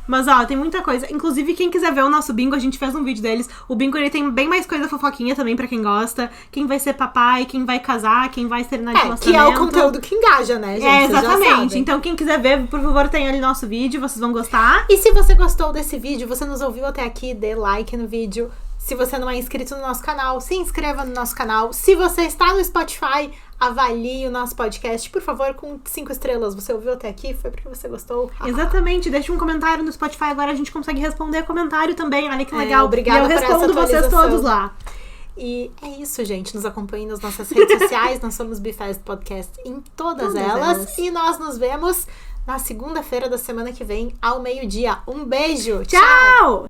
Mas, ó, tem muita coisa. Inclusive, quem quiser ver o nosso bingo, a gente fez um vídeo deles. O bingo, ele tem bem mais coisa fofoquinha também, pra quem gosta. Quem vai ser papai, quem vai casar, quem vai ser na de Que é o relacionamento. conteúdo que engaja, né, gente? Vocês já Exatamente. sabem. Então, quem quiser ver, por favor, tem ali nosso vídeo, vocês vão gostar. E se você gostou desse vídeo, você nos ouviu até aqui, dê like no vídeo. Se você não é inscrito no nosso canal, se inscreva no nosso canal. Se você está no Spotify, avalie o nosso podcast, por favor, com 5 estrelas. Você ouviu até aqui? Foi porque você gostou? Exatamente. Deixa um comentário no Spotify, agora a gente consegue responder comentário também. Olha que legal. obrigada e eu por essa respondo vocês atualização. todos lá. E é isso, gente. Nos acompanhem nas nossas redes sociais. Nós somos Bifest Podcast em todas elas. E nós nos vemos na segunda-feira da semana que vem, ao meio-dia. Um beijo! Tchau!